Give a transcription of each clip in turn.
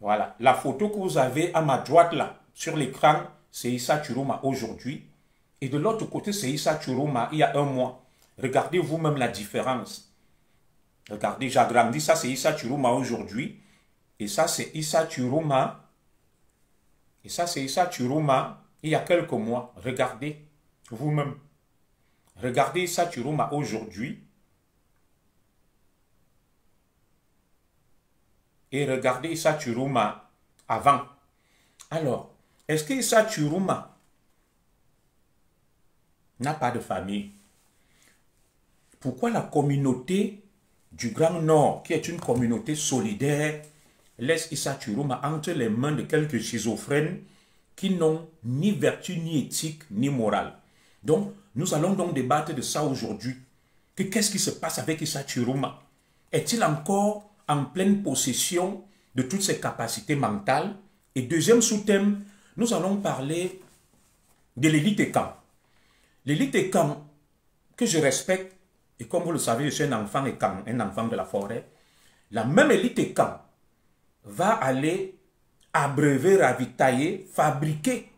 Voilà. La photo que vous avez à ma droite là, sur l'écran, c'est Issa Chiroma aujourd'hui. Et de l'autre côté, c'est Issa Chiroma il y a un mois. Regardez vous-même la différence. Regardez, j'agrandis. Ça, c'est Issa Chiroma aujourd'hui. Et ça, c'est Issa Chiroma. Et ça, c'est Issa Chiroma il y a quelques mois. Regardez vous-même. Regardez Issa Chiroma aujourd'hui. Et regardez Issa Chiroma avant. Alors, est-ce que Issa Chiroma n'a pas de famille? Pourquoi la communauté du Grand Nord, qui est une communauté solidaire, laisse Issa Chiroma entre les mains de quelques schizophrènes qui n'ont ni vertu, ni éthique, ni morale? Donc, nous allons donc débattre de ça aujourd'hui. Qu'est-ce qui se passe avec Issa Chiroma? Est-il encore en pleine possession de toutes ses capacités mentales? Et deuxième sous-thème, nous allons parler de l'élite Ekan. L'élite Ekan, que je respecte, et comme vous le savez, je suis un enfant Ekan, un enfant de la forêt. La même élite Ekan va aller abreuver, ravitailler, fabriquer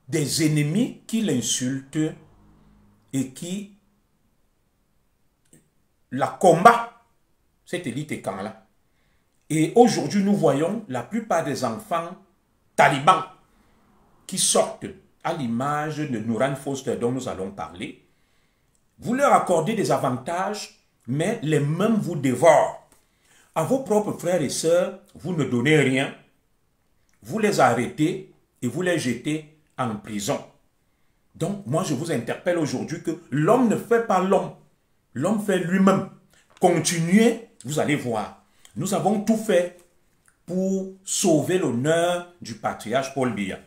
des ennemis qui l'insultent et qui la combattent, cette élite Ekan-là. Et aujourd'hui, nous voyons la plupart des enfants talibans qui sortent à l'image de Nouran Foster dont nous allons parler. Vous leur accordez des avantages, mais les mêmes vous dévorent. À vos propres frères et sœurs, vous ne donnez rien. Vous les arrêtez et vous les jetez en prison. Donc, moi, je vous interpelle aujourd'hui que l'homme ne fait pas l'homme. L'homme fait lui-même. Continuez, vous allez voir. Nous avons tout fait pour sauver l'honneur du patriarche Paul Biya,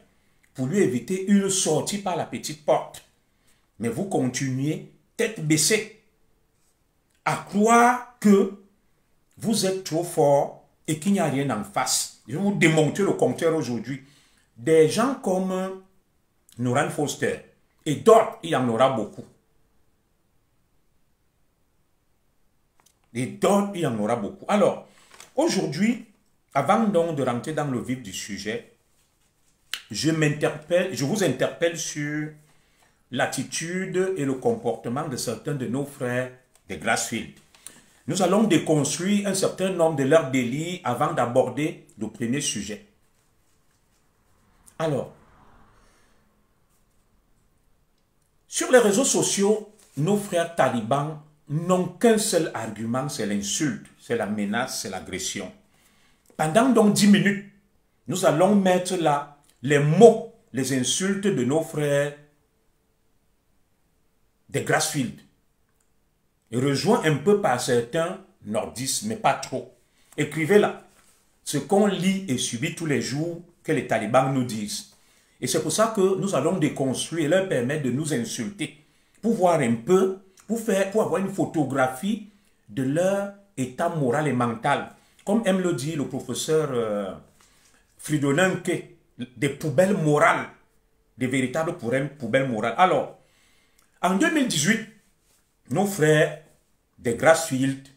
pour lui éviter une sortie par la petite porte. Mais vous continuez, tête baissée, à croire que vous êtes trop fort et qu'il n'y a rien en face. Je vais vous démontrer le contraire aujourd'hui. Des gens comme Nouran Foster et d'autres, il y en aura beaucoup. Et d'autres, il y en aura beaucoup. Alors, aujourd'hui, avant donc de rentrer dans le vif du sujet, je vous interpelle sur l'attitude et le comportement de certains de nos frères de Grassfield. Nous allons déconstruire un certain nombre de leurs délits avant d'aborder le premier sujet. Alors, sur les réseaux sociaux, nos frères talibans n'ont qu'un seul argument, c'est l'insulte, c'est la menace, c'est l'agression. Pendant donc 10 minutes, nous allons mettre là les mots, les insultes de nos frères de Grassfield. Et rejoint un peu par certains nordistes, mais pas trop. Écrivez là ce qu'on lit et subit tous les jours que les talibans nous disent. Et c'est pour ça que nous allons déconstruire et leur permettre de nous insulter. Pour voir un peu, pour avoir une photographie de leur état moral et mental. Comme aime le dit le professeur Fridolin-Ke, des poubelles morales, des véritables poubelles morales. Alors, en 2018, nos frères des Grassfield,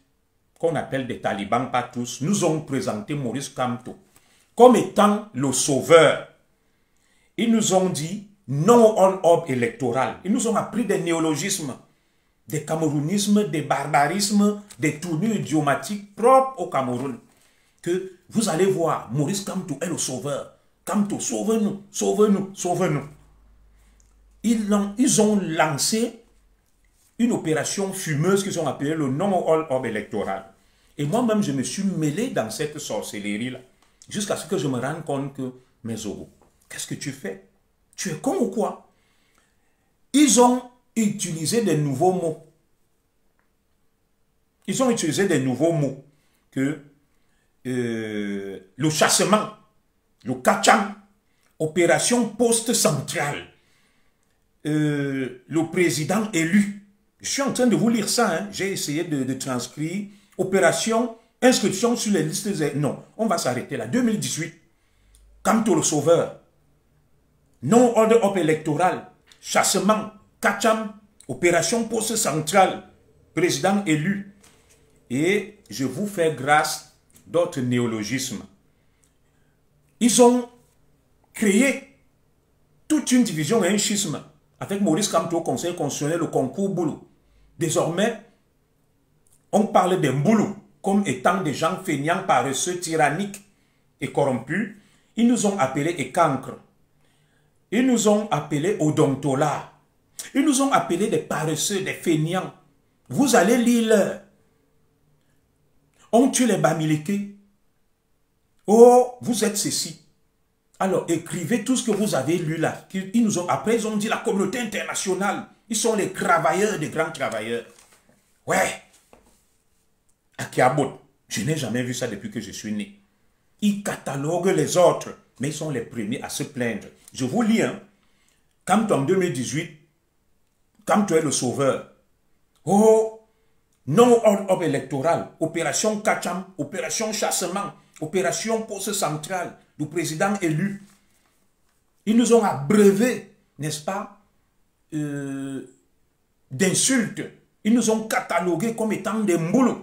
qu'on appelle des talibans, pas tous, nous ont présenté Maurice Kamto comme étant le sauveur. Ils nous ont dit non au orbe électoral. Ils nous ont appris des néologismes, des camerounismes, des barbarismes, des tournures idiomatiques propres au Cameroun. Que vous allez voir, Maurice Kamto est le sauveur. Kamto, sauve-nous, sauve-nous, sauve-nous. Ils ont lancé une opération fumeuse qu'ils ont appelée le non-all-orb électoral. Et moi-même, je me suis mêlé dans cette sorcellerie-là, jusqu'à ce que je me rende compte que, mais Zogo, qu'est-ce que tu fais? Tu es con ou quoi? Ils ont utilisé des nouveaux mots. Ils ont utilisé des nouveaux mots que le chassement, le kacham, opération post-centrale, le président élu. Je suis en train de vous lire ça, hein. J'ai essayé de transcrire. Opération, inscription sur les listes. Non, on va s'arrêter là. 2018, Kamto le sauveur, non-order up électoral, chassement, kacham, opération poste centrale, président élu. Et je vous fais grâce d'autres néologismes. Ils ont créé toute une division et un schisme avec Maurice Kamto au Conseil constitutionnel, le concours Boulou. Désormais, on parle des Mboulou comme étant des gens feignants, paresseux, tyranniques et corrompus. Ils nous ont appelés écancres. Ils nous ont appelés odontolas. Ils nous ont appelés des paresseux, des feignants. Vous allez lire. On tue les Bamileke. Oh, vous êtes ceci. Alors, écrivez tout ce que vous avez lu là. Ils nous ont, après, ils ont dit la communauté internationale. Ils sont les travailleurs, des grands travailleurs. Ouais. Akiabot, je n'ai jamais vu ça depuis que je suis né. Ils cataloguent les autres, mais ils sont les premiers à se plaindre. Je vous lis, hein. Quand en 2018, quand tu es le sauveur, oh, non-ordre électoral, opération Kacham, opération chassement, opération poste centrale, du président élu. Ils nous ont abreuvé, n'est-ce pas, d'insultes. Ils nous ont catalogués comme étant des moules.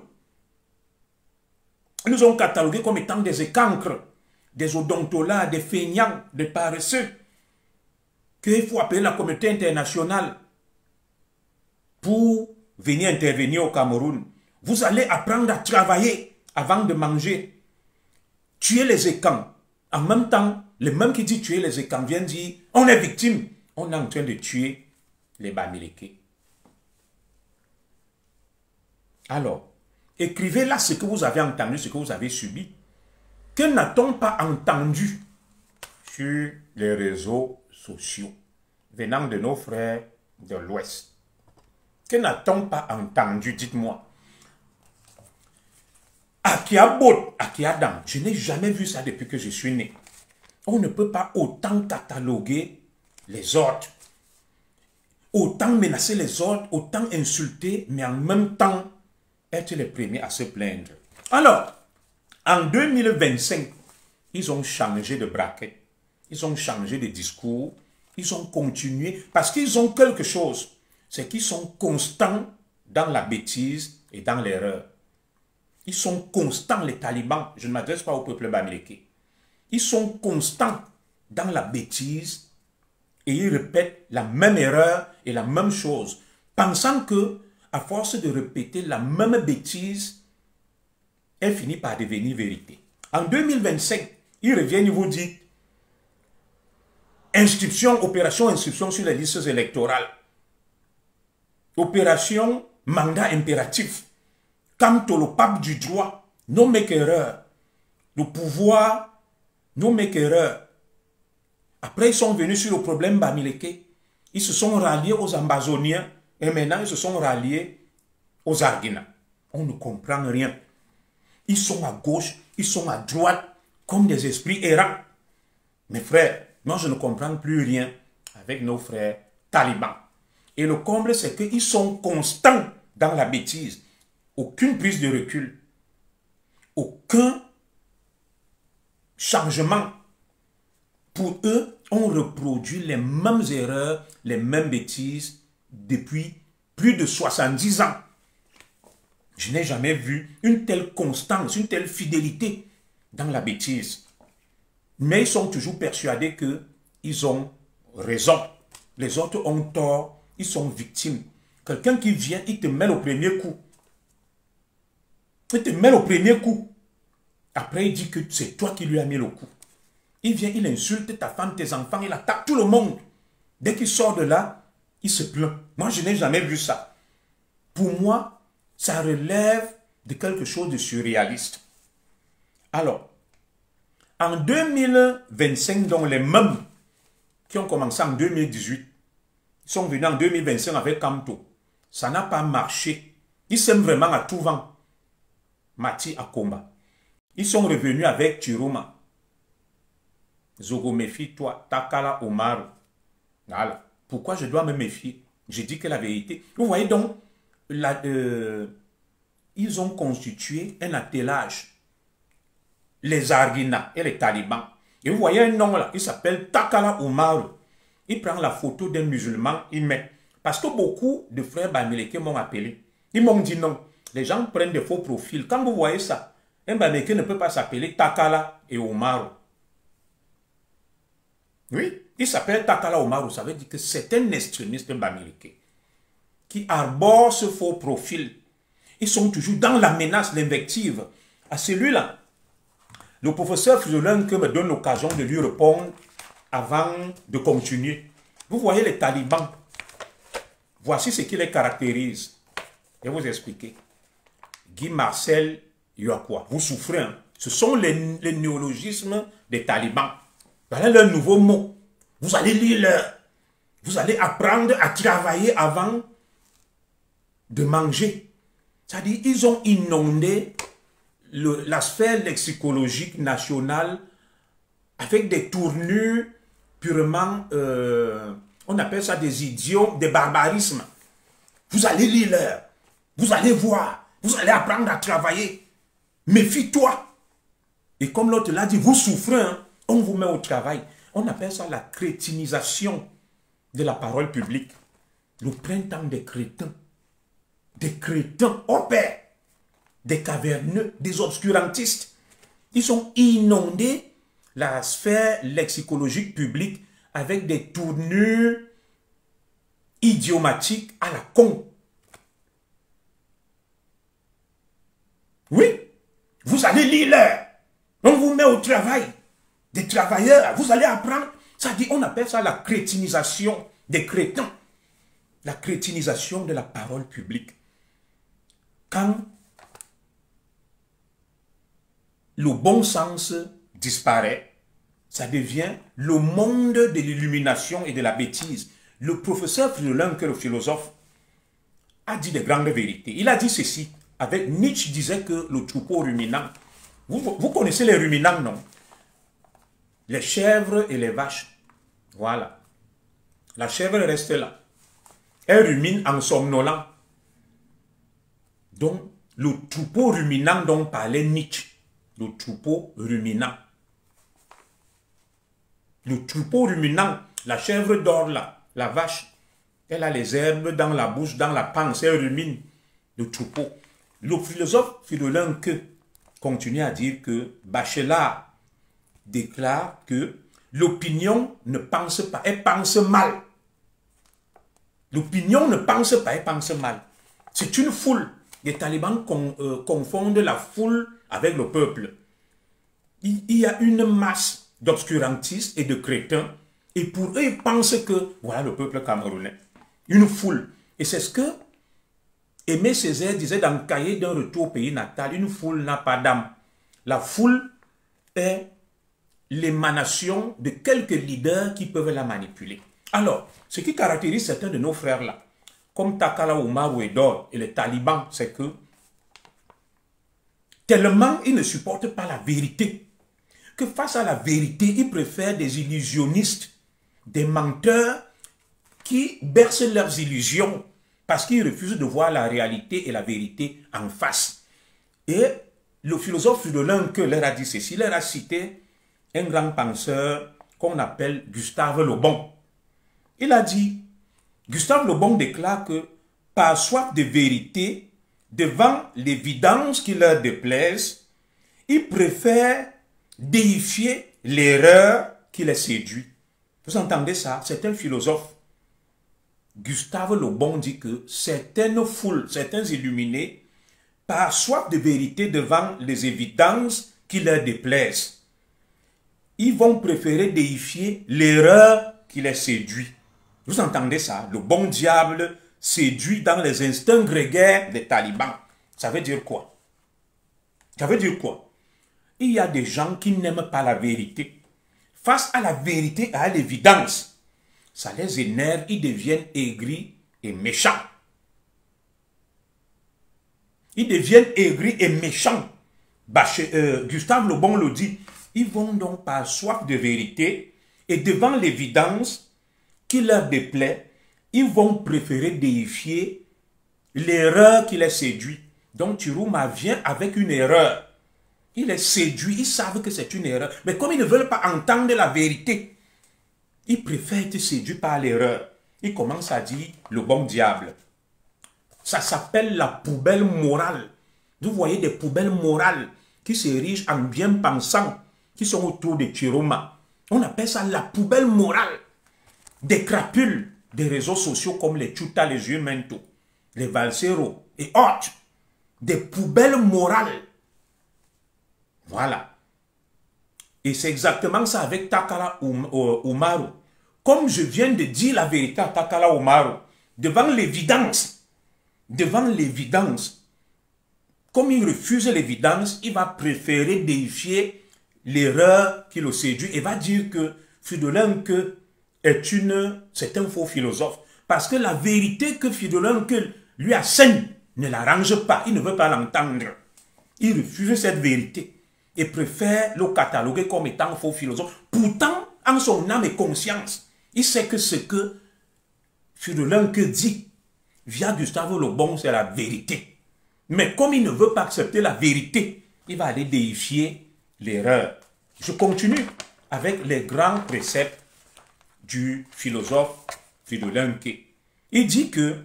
Ils nous ont catalogués comme étant des écancres, des odontolas, des feignants, des paresseux, qu'il faut appeler la communauté internationale pour venir intervenir au Cameroun. Vous allez apprendre à travailler avant de manger. Tuer les écans. En même temps, le même qui dit tuer les écans vient dire on est victime. On est en train de tuer les Bamileke. Alors, écrivez là ce que vous avez entendu, ce que vous avez subi. Que n'a-t-on pas entendu sur les réseaux sociaux venant de nos frères de l'Ouest? Que n'a-t-on pas entendu, dites-moi? Akiabot, Akiadam, je n'ai jamais vu ça depuis que je suis né. On ne peut pas autant cataloguer les autres, autant menacer les autres, autant insulter, mais en même temps être les premiers à se plaindre. Alors, en 2025, ils ont changé de braquet, ils ont changé de discours, ils ont continué, parce qu'ils ont quelque chose, c'est qu'ils sont constants dans la bêtise et dans l'erreur. Ils sont constants, les talibans, je ne m'adresse pas au peuple bamileke. Ils sont constants dans la bêtise et ils répètent la même erreur et la même chose, pensant que, à force de répéter la même bêtise, elle finit par devenir vérité. En 2025, ils reviennent et vous disent inscription, opération inscription sur les listes électorales. Opération mandat impératif. Quant au pape du droit, non make erreur. Le pouvoir, non make erreur. Après, ils sont venus sur le problème Bamileke. Ils se sont ralliés aux Ambazoniens et maintenant ils se sont ralliés aux Arguina. On ne comprend rien. Ils sont à gauche, ils sont à droite, comme des esprits errants. Mes frères, moi je ne comprends plus rien avec nos frères talibans. Et le comble, c'est qu'ils sont constants dans la bêtise. Aucune prise de recul. Aucun changement. Pour eux, on reproduit les mêmes erreurs, les mêmes bêtises depuis plus de 70 ans. Je n'ai jamais vu une telle constance, une telle fidélité dans la bêtise. Mais ils sont toujours persuadés qu'ils ont raison. Les autres ont tort, ils sont victimes. Quelqu'un qui vient, il te met au premier coup. Il te met au premier coup. Après, il dit que c'est toi qui lui as mis le coup. Il vient, il insulte ta femme, tes enfants, il attaque tout le monde. Dès qu'il sort de là, il se plaint. Moi, je n'ai jamais vu ça. Pour moi, ça relève de quelque chose de surréaliste. Alors, en 2025, donc les mêmes qui ont commencé en 2018, ils sont venus en 2025 avec Kamto. Ça n'a pas marché. Ils s'aiment vraiment à tout vent. Mati Akomba. Ils sont revenus avec Chiroma. Zogo, méfie-toi. Takala Omar. Voilà. Pourquoi je dois me méfier? Je dis que la vérité. Vous voyez donc, ils ont constitué un attelage. Les Arguina et les talibans. Et vous voyez un nom là, il s'appelle Takala Omar. Il prend la photo d'un musulman, il met. Parce que beaucoup de frères Bamileke m'ont appelé. Ils m'ont dit non. Les gens prennent des faux profils. Quand vous voyez ça, un Bamileke ne peut pas s'appeler Takala et Omar. Oui, il s'appelle Takala Umaru. Ça veut dire que c'est un extrémiste bamileke qui arbore ce faux profil. Ils sont toujours dans la menace, l'invective. À celui-là, le professeur Fridolin que me donne l'occasion de lui répondre avant de continuer. Vous voyez les talibans. Voici ce qui les caractérise. Je vais vous expliquer. Guy Marcel Yoakwa, vous souffrez. Hein? Ce sont les néologismes des talibans. Voilà leur nouveau mot. Vous allez lire leur. Vous allez apprendre à travailler avant de manger. C'est-à-dire, ils ont inondé la sphère lexicologique nationale avec des tournures purement, on appelle ça des idiomes, des barbarismes. Vous allez lire leur. Vous allez voir. Vous allez apprendre à travailler. Méfie-toi. Et comme l'autre l'a dit, vous souffrez, hein, on vous met au travail. On appelle ça la crétinisation de la parole publique. Le printemps des crétins. Des crétins opèrent. Des caverneux, des obscurantistes. Ils ont inondé la sphère lexicologique publique avec des tournures idiomatiques à la con. Oui, vous allez lire l'heure. On vous met au travail. Des travailleurs, vous allez apprendre. Ça dit, on appelle ça la crétinisation des crétins. La crétinisation de la parole publique. Quand le bon sens disparaît, ça devient le monde de l'illumination et de la bêtise. Le professeur Fridolin, que le philosophe, a dit de grandes vérités. Il a dit ceci. Avec Nietzsche disait que le troupeau ruminant, vous connaissez les ruminants, non? Les chèvres et les vaches. Voilà. La chèvre reste là. Elle rumine en somnolant. Donc, le troupeau ruminant dont parlait Nietzsche. Le troupeau ruminant. Le troupeau ruminant. La chèvre dort là. La vache, elle a les herbes dans la bouche, dans la panse. Elle rumine. Le troupeau. Le philosophe Fridolin Que continue à dire que Bachelard déclare que l'opinion ne pense pas, elle pense mal. L'opinion ne pense pas, elle pense mal. C'est une foule. Les talibans confondent la foule avec le peuple. Il y a une masse d'obscurantistes et de crétins, et pour eux, ils pensent que voilà le peuple camerounais. Une foule. Et c'est ce que Aimé Césaire disait dans le cahier d'un retour au pays natal, une foule n'a pas d'âme. La foule est l'émanation de quelques leaders qui peuvent la manipuler. Alors, ce qui caractérise certains de nos frères là, comme Takala Umaru et les talibans, c'est que tellement ils ne supportent pas la vérité, que face à la vérité, ils préfèrent des illusionnistes, des menteurs qui bercent leurs illusions, parce qu'ils refusent de voir la réalité et la vérité en face. Et le philosophe Fridolin Que leur a dit ceci, leur a cité un grand penseur qu'on appelle Gustave Le Bon. Il a dit, Gustave Le Bon déclare que par soif de vérité, devant l'évidence qui leur déplaise, ils préfèrent déifier l'erreur qui les séduit. Vous entendez ça? C'est un philosophe. Gustave Le Bon dit que certaines foules, certains illuminés, par soif de vérité devant les évidences qui leur déplaisent, ils vont préférer déifier l'erreur qui les séduit. Vous entendez ça? Le bon diable séduit dans les instincts grégaires des talibans. Ça veut dire quoi? Ça veut dire quoi? Il y a des gens qui n'aiment pas la vérité. Face à la vérité et à l'évidence, ça les énerve, ils deviennent aigris et méchants. Ils deviennent aigris et méchants. Gustave Le Bon le dit. Ils vont donc par soif de vérité et devant l'évidence qui leur déplaît, ils vont préférer déifier l'erreur qui les séduit. Donc Tirouma vient avec une erreur. Il est séduit, ils savent que c'est une erreur. Mais comme ils ne veulent pas entendre la vérité, ils préfèrent être séduits par l'erreur. Ils commencent à dire le bon diable. Ça s'appelle la poubelle morale. Vous voyez des poubelles morales qui s'érigent en bien-pensants, qui sont autour de Tirouma. On appelle ça la poubelle morale des crapules des réseaux sociaux comme les Chuta, les Jumento, les Valsero et autres. Des poubelles morales. Voilà. Et c'est exactement ça avec Takala Umaru. Comme je viens de dire la vérité à Takala Umaru, devant l'évidence, comme il refuse l'évidence, il va préférer déifier l'erreur qui le séduit et va dire que Fridolin Que c'est un faux philosophe. Parce que la vérité que Fridolin Que lui assène ne l'arrange pas, il ne veut pas l'entendre. Il refuse cette vérité et préfère le cataloguer comme étant un faux philosophe. Pourtant, en son âme et conscience, il sait que ce que Fridolin Que dit via Gustave Le Bon, c'est la vérité. Mais comme il ne veut pas accepter la vérité, il va aller déifier l'erreur. Je continue avec les grands préceptes du philosophe Fridolin Que. Il dit que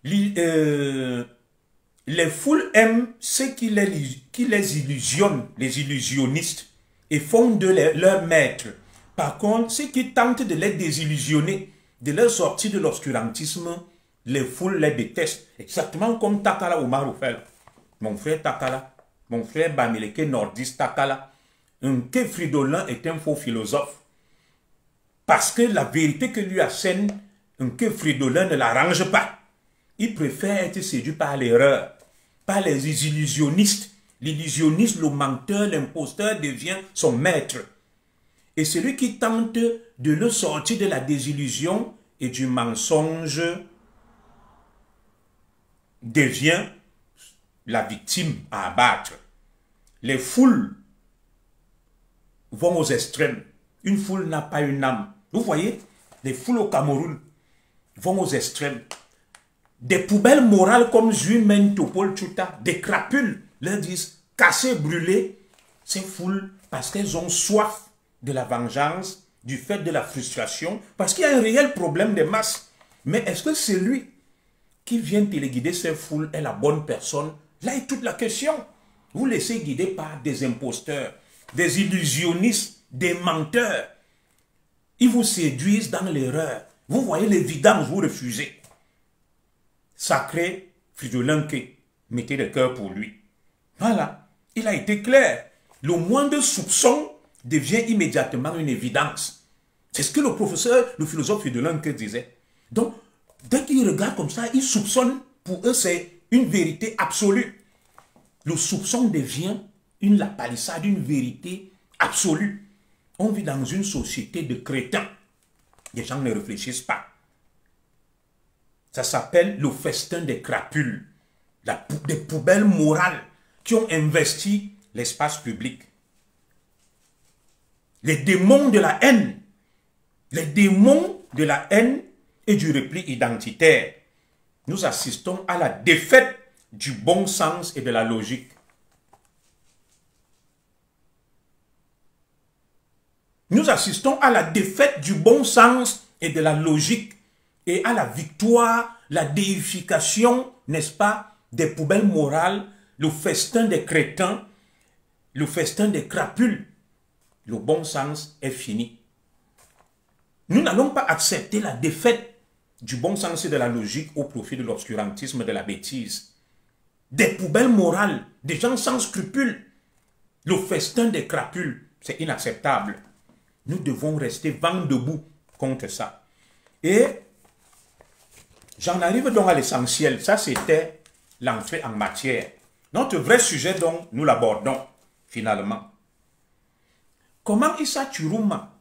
les foules aiment ceux qui les illusionnent, les illusionnistes, et font de leur maître. Par contre, ceux qui tentent de les désillusionner, de leur sortir de l'obscurantisme, les foules les détestent. Exactement comme Takala Umaru fait. Mon frère Takala, mon frère Bamileke nordiste Takala, que Fridolin est un faux philosophe. Parce que la vérité que lui assène, que Fridolin ne l'arrange pas. Il préfère être séduit par l'erreur, par les illusionnistes. L'illusionniste, le menteur, l'imposteur devient son maître. Et celui qui tente de le sortir de la désillusion et du mensonge devient la victime à abattre. Les foules vont aux extrêmes. Une foule n'a pas une âme. Vous voyez, les foules au Cameroun vont aux extrêmes. Des poubelles morales comme Jumento, Paul Chuta, des crapules, leur disent casser, brûler ces foules parce qu'elles ont soif de la vengeance, du fait de la frustration, parce qu'il y a un réel problème des masses. Mais est-ce que celui qui vient téléguider ces foules est la bonne personne? Là est toute la question. Vous laissez guider par des imposteurs, des illusionnistes, des menteurs. Ils vous séduisent dans l'erreur. Vous voyez l'évidence, vous refusez. Sacré Fridolin Que, mettez le cœur pour lui. Voilà, il a été clair. Le moindre soupçon devient immédiatement une évidence. C'est ce que le professeur, le philosophe Fridolin Que disait. Donc, dès qu'ils regardent comme ça, ils soupçonnent. Pour eux, c'est une vérité absolue. Le soupçon devient la palissade, une vérité absolue. On vit dans une société de crétins. Les gens ne réfléchissent pas. Ça s'appelle le festin des crapules, des poubelles morales qui ont investi l'espace public. Les démons de la haine, et du repli identitaire. Nous assistons à la défaite du bon sens et de la logique. Nous assistons à la défaite du bon sens et de la logique et à la victoire, la déification, n'est-ce pas, des poubelles morales, le festin des crétins, le festin des crapules. Le bon sens est fini. Nous n'allons pas accepter la défaite du bon sens et de la logique au profit de l'obscurantisme, de la bêtise. Des poubelles morales, des gens sans scrupules. Le festin des crapules, c'est inacceptable. Nous devons rester vent debout contre ça. Et j'en arrive donc à l'essentiel. Ça, c'était l'entrée en matière. Notre vrai sujet, donc, nous l'abordons finalement. Comment Issa Chiruma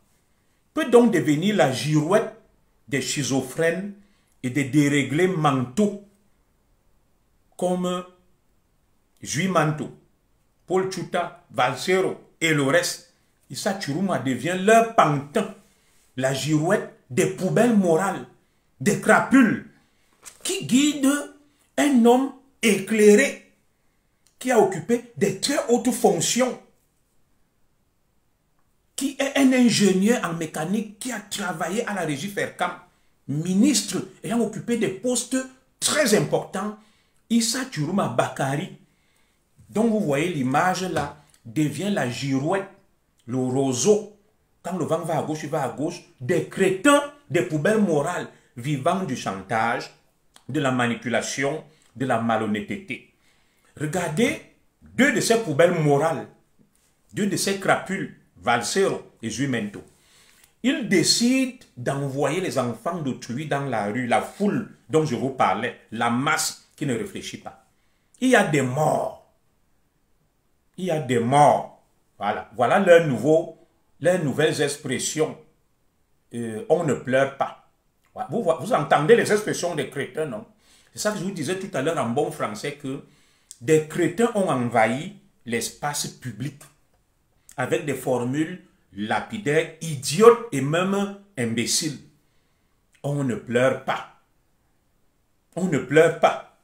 peut donc devenir la girouette des schizophrènes et des déréglés mentaux comme Juimanto, Paul Chuta, Valsero et le reste? Issa Chiruma devient leur pantin, la girouette des poubelles morales, des crapules, qui guide un homme éclairé, qui a occupé des très hautes fonctions, qui est un ingénieur en mécanique, qui a travaillé à la régie Fercam, ministre ayant occupé des postes très importants. Issa Chiruma Bakari Donc vous voyez l'image là devient la girouette, le roseau. Quand le vent va à gauche, il va à gauche. Des crétins, des poubelles morales vivant du chantage, de la manipulation, de la malhonnêteté. Regardez deux de ces poubelles morales, deux de ces crapules, Valsero et Zuimento. Ils décident d'envoyer les enfants d'autrui dans la rue, la foule dont je vous parlais, la masse qui ne réfléchit pas. Il y a des morts. Il y a des morts. Voilà, voilà leurs nouvelles expressions. On ne pleure pas. Vous entendez les expressions des crétins, non? C'est ça que je vous disais tout à l'heure en bon français, que des crétins ont envahi l'espace public avec des formules lapidaires, idiotes et même imbéciles. On ne pleure pas. On ne pleure pas.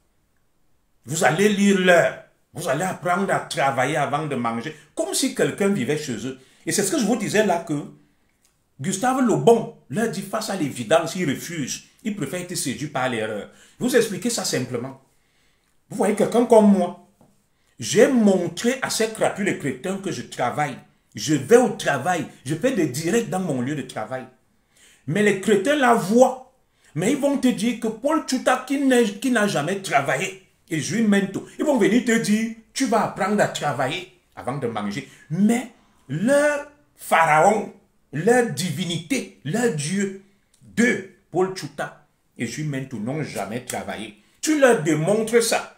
Vous allez lire l'heure. Vous allez apprendre à travailler avant de manger, comme si quelqu'un vivait chez eux. Et c'est ce que je vous disais là, que Gustave Le Bon leur dit face à l'évidence, il refuse. Il préfère être séduit par l'erreur. Je vous expliquer ça simplement. Vous voyez quelqu'un comme moi. J'ai montré à ces crapules et crétins que je travaille. Je vais au travail. Je fais des directs dans mon lieu de travail. Mais les crétins la voient. Mais ils vont te dire que Paul Tchouta qui n'a jamais travaillé, et Zuimento, ils vont venir te dire, tu vas apprendre à travailler avant de manger. Mais leur pharaon, leur divinité, leur dieu, de Paul Tchouta et Zuimento n'ont jamais travaillé. Tu leur démontres ça.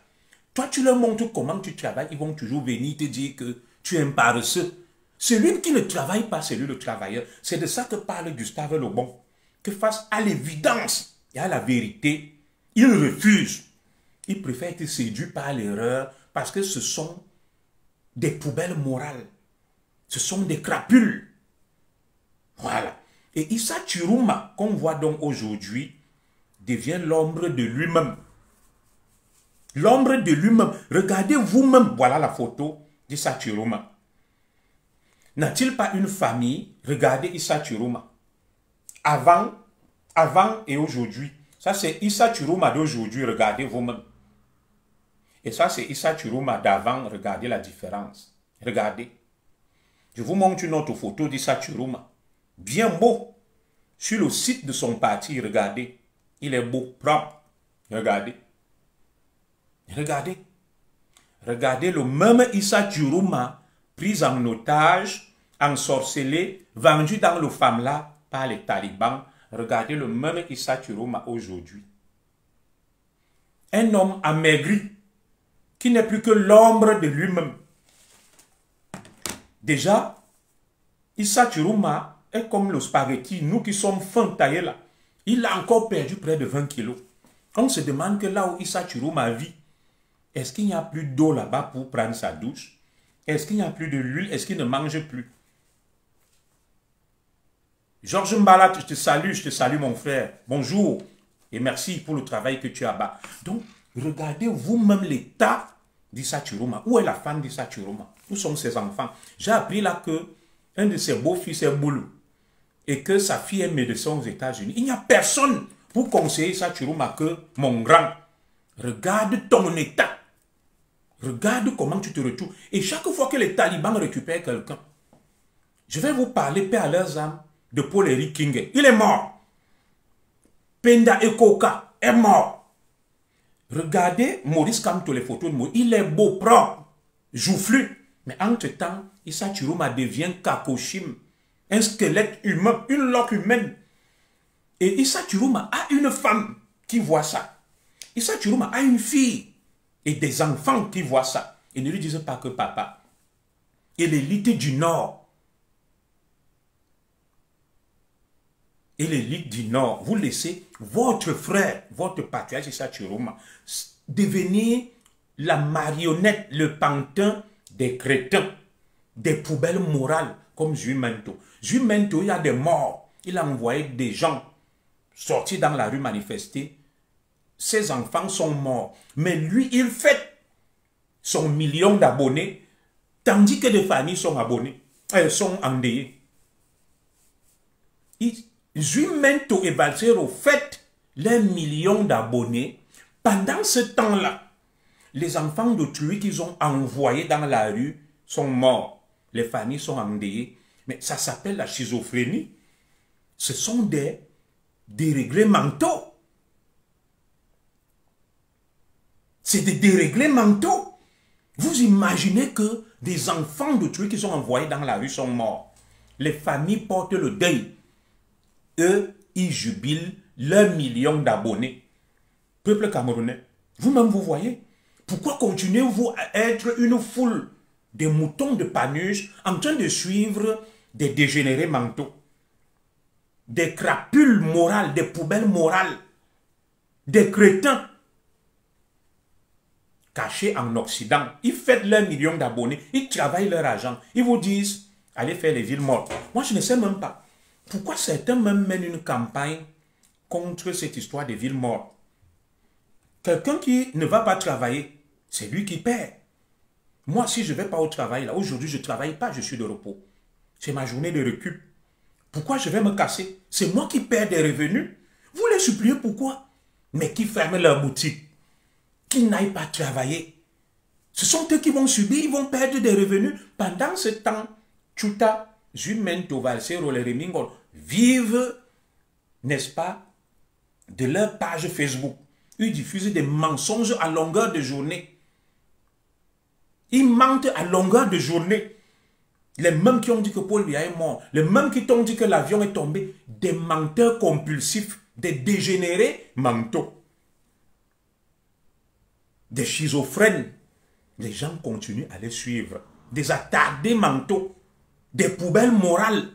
Toi, tu leur montres comment tu travailles. Ils vont toujours venir te dire que tu es un paresseux. Celui qui ne travaille pas, c'est lui le travailleur. C'est de ça que parle Gustave Le Bon. Que face à l'évidence et à la vérité, il refuse. Il préfère être séduit par l'erreur parce que ce sont des poubelles morales. Ce sont des crapules. Voilà. Et Issa Chiruma, qu'on voit donc aujourd'hui, devient l'ombre de lui-même. L'ombre de lui-même. Regardez vous-même. Voilà la photo d'Issa Chiruma. N'a-t-il pas une famille? Regardez Issa Chiruma. Avant et aujourd'hui. Ça, c'est Issa Chiruma d'aujourd'hui. Regardez vous-même. Et ça, c'est Issa Chiruma d'avant. Regardez la différence. Regardez. Je vous montre une autre photo d'Issa Chiruma. Bien beau. Sur le site de son parti, regardez. Il est beau, propre. Regardez. Regardez. Regardez le même Issa Chiruma pris en otage, ensorcelé, vendu dans le Famla par les talibans. Regardez le même Issa Chiruma aujourd'hui. Un homme amaigri, qui n'est plus que l'ombre de lui-même. Déjà, Issa Chiruma est comme le spaghetti, nous qui sommes fins taillés là. Il a encore perdu près de 20 kilos. On se demande que là où Issa Chiruma vit, est-ce qu'il n'y a plus d'eau là-bas pour prendre sa douche? Est-ce qu'il n'y a plus de l'huile? Est-ce qu'il ne mange plus? Georges Mbalat, je te salue mon frère. Bonjour et merci pour le travail que tu as bas. Donc, regardez vous-même l'état d'Issa Chiruma. Où est la femme d'Issa Chiruma? Où sont ses enfants? J'ai appris là que un de ses beaux-fils est Boulou et que sa fille est médecin aux États-Unis. Il n'y a personne pour conseiller Issa Chiruma que mon grand. Regarde ton état. Regarde comment tu te retrouves. Et chaque fois que les talibans récupèrent quelqu'un, je vais vous parler, paix à leurs âmes, de Paul Eric King. Il est mort. Penda Ekoka est mort. Regardez Maurice Kamto, les photos de Maurice. Il est beau, propre, joufflu. Mais entre-temps, Issa Chiruma devient Kakoshim, un squelette humain, une loque humaine. Et Issa Chiruma a une femme qui voit ça. Issa Chiruma a une fille et des enfants qui voient ça. Et ne lui disent pas que papa. Et l'élite du Nord. Et l'élite du Nord, vous laissez votre frère, votre patriarche Issa Chiruma devenir la marionnette, le pantin des crétins, des poubelles morales comme Zuimento. Zuimento, il y a des morts. Il a envoyé des gens sortir dans la rue manifester. Ses enfants sont morts. Mais lui, il fête son million d'abonnés, tandis que des familles sont abonnées, sont endeuillées. Zuimento et Valsero fêtent les millions d'abonnés. Pendant ce temps-là, Les enfants d'autrui qu'ils ont envoyés dans la rue sont morts. Les familles sont endeuillées. Mais ça s'appelle la schizophrénie. Ce sont des déréglés mentaux. C'est des déréglés mentaux. Vous imaginez que des enfants d'autrui qu'ils ont envoyés dans la rue sont morts. Les familles portent le deuil. Eux, ils jubilent leurs millions d'abonnés. Peuple camerounais, vous-même vous voyez. Pourquoi continuez-vous à être une foule de moutons de Panurge en train de suivre des dégénérés mentaux, des crapules morales, des poubelles morales, des crétins cachés en Occident? Ils fêtent leurs millions d'abonnés, ils travaillent leur argent, ils vous disent, allez faire les villes mortes. Moi, je ne sais même pas pourquoi certains même mènent une campagne contre cette histoire des villes mortes. Quelqu'un qui ne va pas travailler, c'est lui qui perd. Moi, si je ne vais pas au travail, là, aujourd'hui, je ne travaille pas, je suis de repos. C'est ma journée de récup. Pourquoi je vais me casser? C'est moi qui perds des revenus. Vous les suppliez pourquoi? Mais qui ferment leur boutique, qui n'aillent pas travailler. Ce sont eux qui vont subir, ils vont perdre des revenus. Pendant ce temps, Chuta, Jumento, Valsero, les Remingol vivent, n'est-ce pas, de leur page Facebook. Ils diffusent des mensonges à longueur de journée. Ils mentent à longueur de journée. Les mêmes qui ont dit que Paul Biya est mort, les mêmes qui t'ont dit que l'avion est tombé, des menteurs compulsifs, des dégénérés mentaux, des schizophrènes. Les gens continuent à les suivre. Des attardés mentaux, des poubelles morales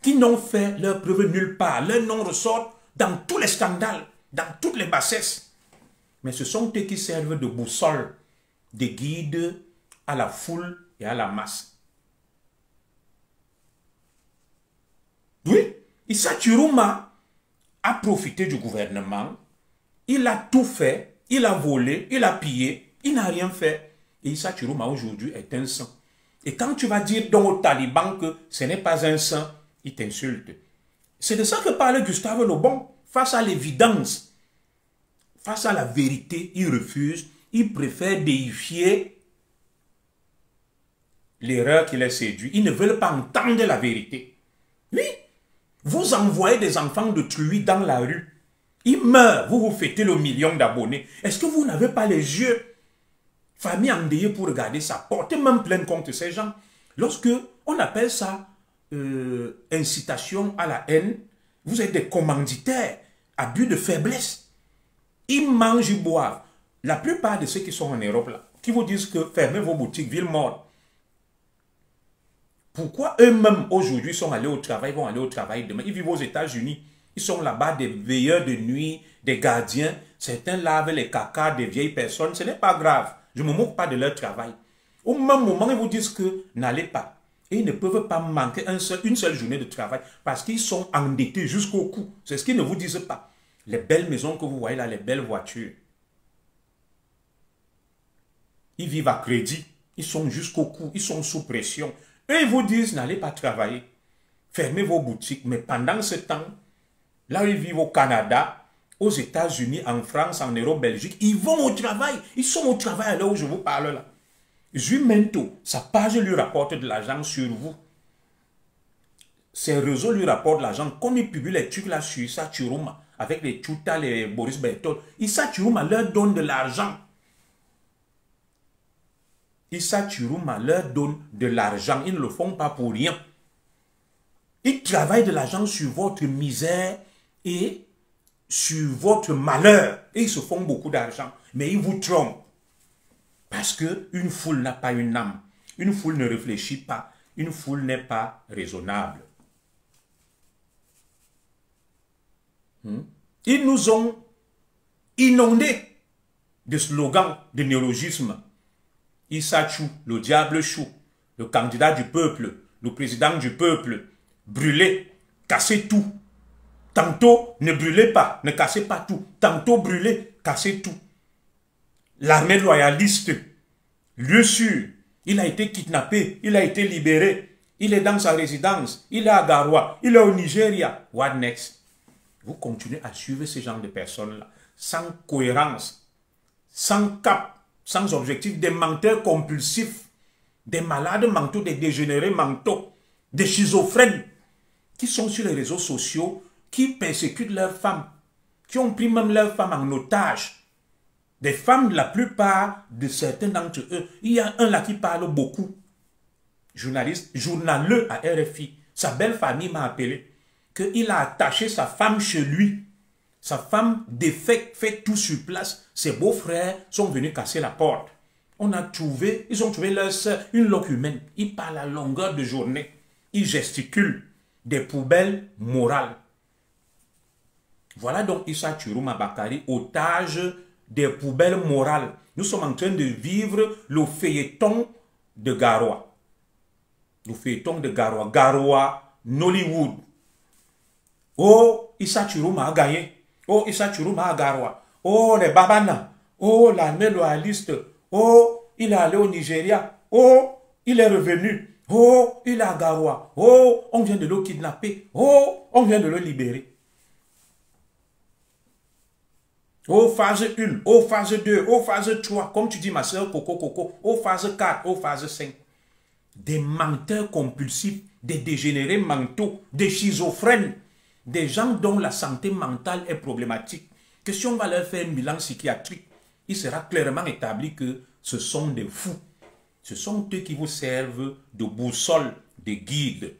qui n'ont fait leur preuve nulle part. Leur nom ressort dans tous les scandales, dans toutes les bassesses. Mais ce sont eux qui servent de boussole, de guide à la foule et à la masse. Oui, Issa Chiruma a profité du gouvernement, il a tout fait, il a volé, il a pillé, il n'a rien fait. Et Issa Chiruma aujourd'hui est un saint. Et quand tu vas dire donc aux talibans que ce n'est pas un saint, il t'insulte. C'est de ça que parle Gustave Le Bon. Face à l'évidence, face à la vérité, il refuse, il préfère déifier l'erreur qui les séduit. Ils ne veulent pas entendre la vérité. Oui, vous envoyez des enfants d'autrui dans la rue. Ils meurent, vous vous fêtez le million d'abonnés. Est-ce que vous n'avez pas les yeux, famille endeuillée, pour regarder ça? Portez même plainte contre ces gens. Lorsque on appelle ça incitation à la haine, vous êtes des commanditaires, abus de faiblesse. Ils mangent, ils boivent. La plupart de ceux qui sont en Europe, là, qui vous disent que fermez vos boutiques, ville morte. Pourquoi eux-mêmes, aujourd'hui, sont allés au travail, vont aller au travail demain? Ils vivent aux États-Unis. Ils sont là-bas des veilleurs de nuit, des gardiens. Certains lavent les cacas des vieilles personnes. Ce n'est pas grave. Je ne me moque pas de leur travail. Au même moment, ils vous disent que n'allez pas. Et ils ne peuvent pas manquer une seule journée de travail parce qu'ils sont endettés jusqu'au cou. C'est ce qu'ils ne vous disent pas. Les belles maisons que vous voyez là, les belles voitures. Ils vivent à crédit. Ils sont jusqu'au cou. Ils sont sous pression. Eux, ils vous disent, n'allez pas travailler. Fermez vos boutiques. Mais pendant ce temps, là où ils vivent au Canada, aux États-Unis, en France, en Europe, Belgique, ils vont au travail. Ils sont au travail à l'heure où je vous parle là. Jumento, sa page lui rapporte de l'argent sur vous. Ses réseaux lui rapportent de l'argent. Comme il publie les trucs là sur Issa Chiruma, avec les Chuta, les Boris Berthold, Issa Chiruma leur donne de l'argent. Issa Chiruma leur donne de l'argent. Ils ne le font pas pour rien. Ils travaillent de l'argent sur votre misère et sur votre malheur. Et ils se font beaucoup d'argent. Mais ils vous trompent. Parce qu'une foule n'a pas une âme. Une foule ne réfléchit pas. Une foule n'est pas raisonnable. Ils nous ont inondés de slogans, de néologismes. Issa Chou, le diable chou, le candidat du peuple, le président du peuple, brûlez, cassez tout. Tantôt, ne brûlez pas, ne cassez pas tout. Tantôt, brûlez, cassez tout. L'armée loyaliste, lieu sûr, il a été kidnappé, il a été libéré, il est dans sa résidence, il est à Garoua, il est au Nigeria. What next? Vous continuez à suivre ce genre de personnes-là, sans cohérence, sans cap, sans objectif, des menteurs compulsifs, des malades mentaux, des dégénérés mentaux, des schizophrènes, qui sont sur les réseaux sociaux, qui persécutent leurs femmes, qui ont pris même leurs femmes en otage. Des femmes, la plupart de certains d'entre eux, il y a un là qui parle beaucoup, journaliste, journaleux à RFI, sa belle famille m'a appelé, qu'il a attaché sa femme chez lui. Sa femme défait, fait tout sur place. Ses beaux-frères sont venus casser la porte. Ils ont trouvé leur soeur, une loque humaine. Ils parlent à longueur de journée. Ils gesticulent. Des poubelles morales. Voilà donc Issa Chiruma Bakari, otage des poubelles morales. Nous sommes en train de vivre le feuilleton de Garoua. Le feuilleton de Garoua. Garoua, Nollywood. Oh, Issa Chiruma a gagné. Oh, Issa Chiruma a Garoua. Oh, les Babana. Oh, l'armée loyaliste. Oh, il est allé au Nigeria. Oh, il est revenu. Oh, il est à Garoua. Oh, on vient de le kidnapper. Oh, on vient de le libérer. Oh, phase 1, oh, phase 2, oh, phase 3. Comme tu dis, ma soeur, Coco, Coco. Oh, phase 4, oh, phase 5. Des menteurs compulsifs, des dégénérés mentaux, des schizophrènes, des gens dont la santé mentale est problématique. Que si on va leur faire un bilan psychiatrique, il sera clairement établi que ce sont des fous. Ce sont eux qui vous servent de boussole, de guide.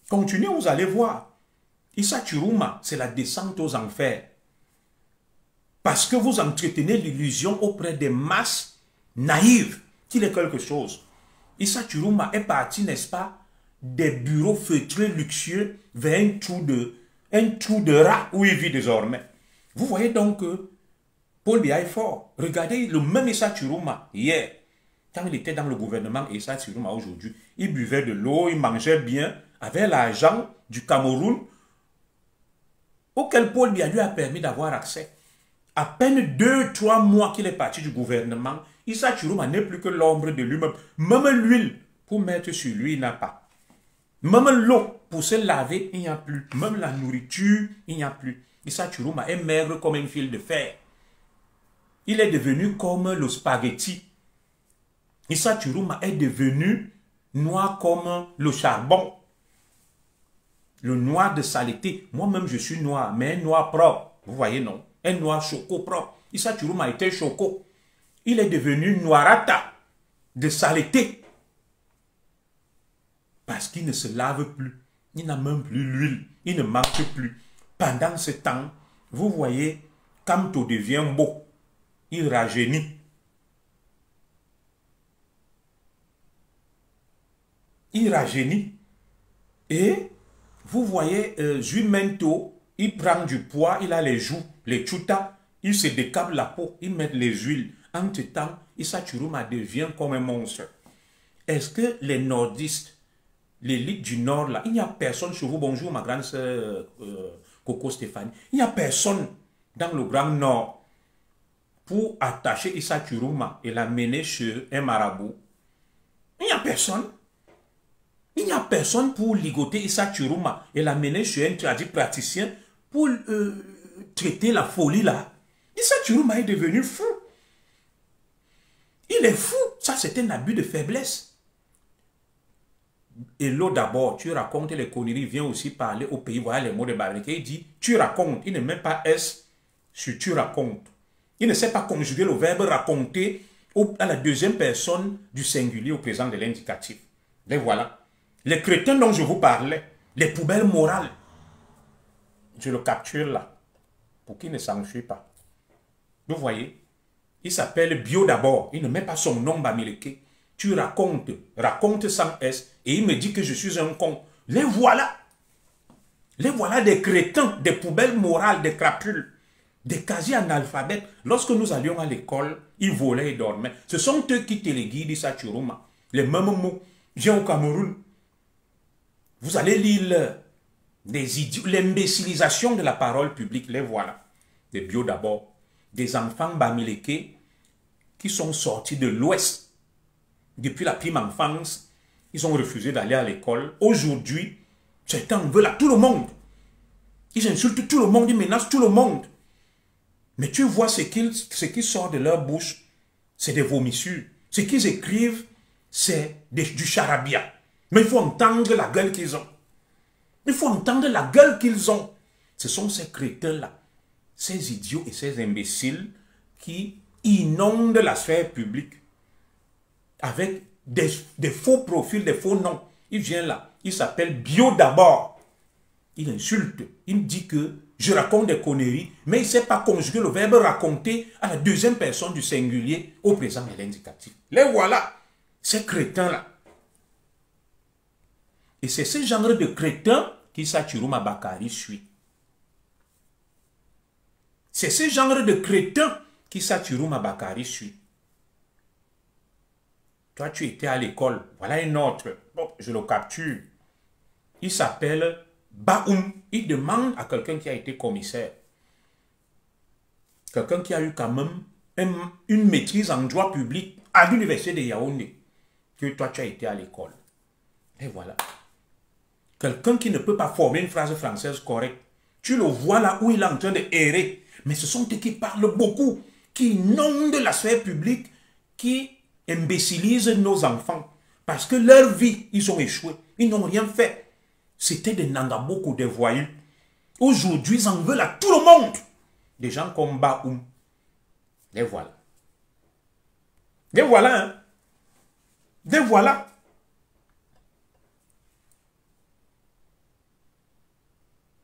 Continuez, vous allez voir. Issa Chiruma, c'est la descente aux enfers. Parce que vous entretenez l'illusion auprès des masses naïves qu'il est quelque chose. Issa Chiruma est parti, n'est-ce pas, des bureaux feutrés luxueux vers un trou de rat où il vit désormais. Vous voyez donc que Paul Biya est fort. Regardez le même Issa Chiruma hier, quand il était dans le gouvernement, et Issa Chiruma aujourd'hui, il buvait de l'eau, il mangeait bien, avec l'argent du Cameroun, auquel Paul Biya lui a permis d'avoir accès. À peine 2-3 mois qu'il est parti du gouvernement, Issa Chiruma n'est plus que l'ombre de lui-même. Même l'huile pour mettre sur lui, il n'a pas. Même l'eau pour se laver, il n'y a plus. Même la nourriture, il n'y a plus. Issa Chiruma est maigre comme un fil de fer. Il est devenu comme le spaghetti. Issa Chiruma est devenu noir comme le charbon. Le noir de saleté. Moi-même, je suis noir, mais un noir propre. Vous voyez, non? Un noir choco propre. Issa Chiruma était choco. Il est devenu noirata de saleté. Parce qu'il ne se lave plus. Il n'a même plus l'huile. Il ne marche plus. Pendant ce temps, vous voyez, quand tout devient beau, il rajeunit. Il rajeunit. Et vous voyez, Jumento, il prend du poids, il a les joues, les chutas, il se décape la peau, il met les huiles. Entre-temps, Issa Chiruma devient comme un monstre. Est-ce que les nordistes, l'élite du Nord, là, il n'y a personne chez vous, bonjour ma grande sœur Coco Stéphanie, il n'y a personne dans le Grand Nord pour attacher Issa Chiruma et l'amener chez un marabout. Il n'y a personne. Il n'y a personne pour ligoter Issa Chiruma et l'amener chez un praticien pour traiter la folie là. Issa Chiruma est devenu fou. Il est fou. Ça, c'est un abus de faiblesse. Et l'autre d'abord, tu racontes les conneries, vient aussi parler au pays, voilà les mots de Babriquet, il dit, tu racontes, il ne met pas S sur tu racontes. Il ne sait pas conjuguer le verbe raconter à la deuxième personne du singulier au présent de l'indicatif. Les voilà. Les crétins dont je vous parlais, les poubelles morales, je le capture là, pour qu'il ne s'enfuit pas. Vous voyez, il s'appelle Bio d'abord, il ne met pas son nom Bamileke. Tu racontes, raconte sans S, et il me dit que je suis un con. Les voilà. Les voilà des crétins, des poubelles morales, des crapules, des quasi-analphabètes. Lorsque nous allions à l'école, ils volaient et dormaient. Ce sont eux qui téléguident Issa Chiruma. Les mêmes mots. Viens au Cameroun. Vous allez lire l'imbécilisation de la parole publique. Les voilà. Des Bio d'abord. Des enfants Bamileke qui sont sortis de l'Ouest. Depuis la prime enfance, ils ont refusé d'aller à l'école. Aujourd'hui, certains veulent à tout le monde. Ils insultent tout le monde, ils menacent tout le monde. Mais tu vois ce qui sort de leur bouche, c'est des vomissures. Ce qu'ils écrivent, c'est du charabia. Mais il faut entendre la gueule qu'ils ont. Il faut entendre la gueule qu'ils ont. Ce sont ces crétins-là, ces idiots et ces imbéciles qui inondent la sphère publique avec des faux profils, des faux noms. Il vient là, il s'appelle Bio d'abord. Il insulte, il dit que je raconte des conneries, mais il ne sait pas conjuguer le verbe raconter à la deuxième personne du singulier au présent et l'indicatif. Les voilà, ces crétins-là. Et c'est ce genre de crétins qu'Issa Chiroma Bakari suit. C'est ce genre de crétin qu'Issa Chiroma Bakari suit. Toi, tu étais à l'école. Voilà un autre. Bon, je le capture. Il s'appelle Baoum. Il demande à quelqu'un qui a été commissaire. Quelqu'un qui a eu quand même une maîtrise en droit public à l'université de Yaoundé. Que toi, tu as été à l'école. Et voilà. Quelqu'un qui ne peut pas former une phrase française correcte. Tu le vois là où il est en train de errer. Mais ce sont eux qui parlent beaucoup, qui inondent la sphère publique, qui imbécilisent nos enfants. Parce que leur vie, ils ont échoué. Ils n'ont rien fait. C'était des nangaboko, des voyous. Aujourd'hui, ils en veulent à tout le monde. Des gens comme Baoum. Les voilà. Les voilà, hein. Les voilà.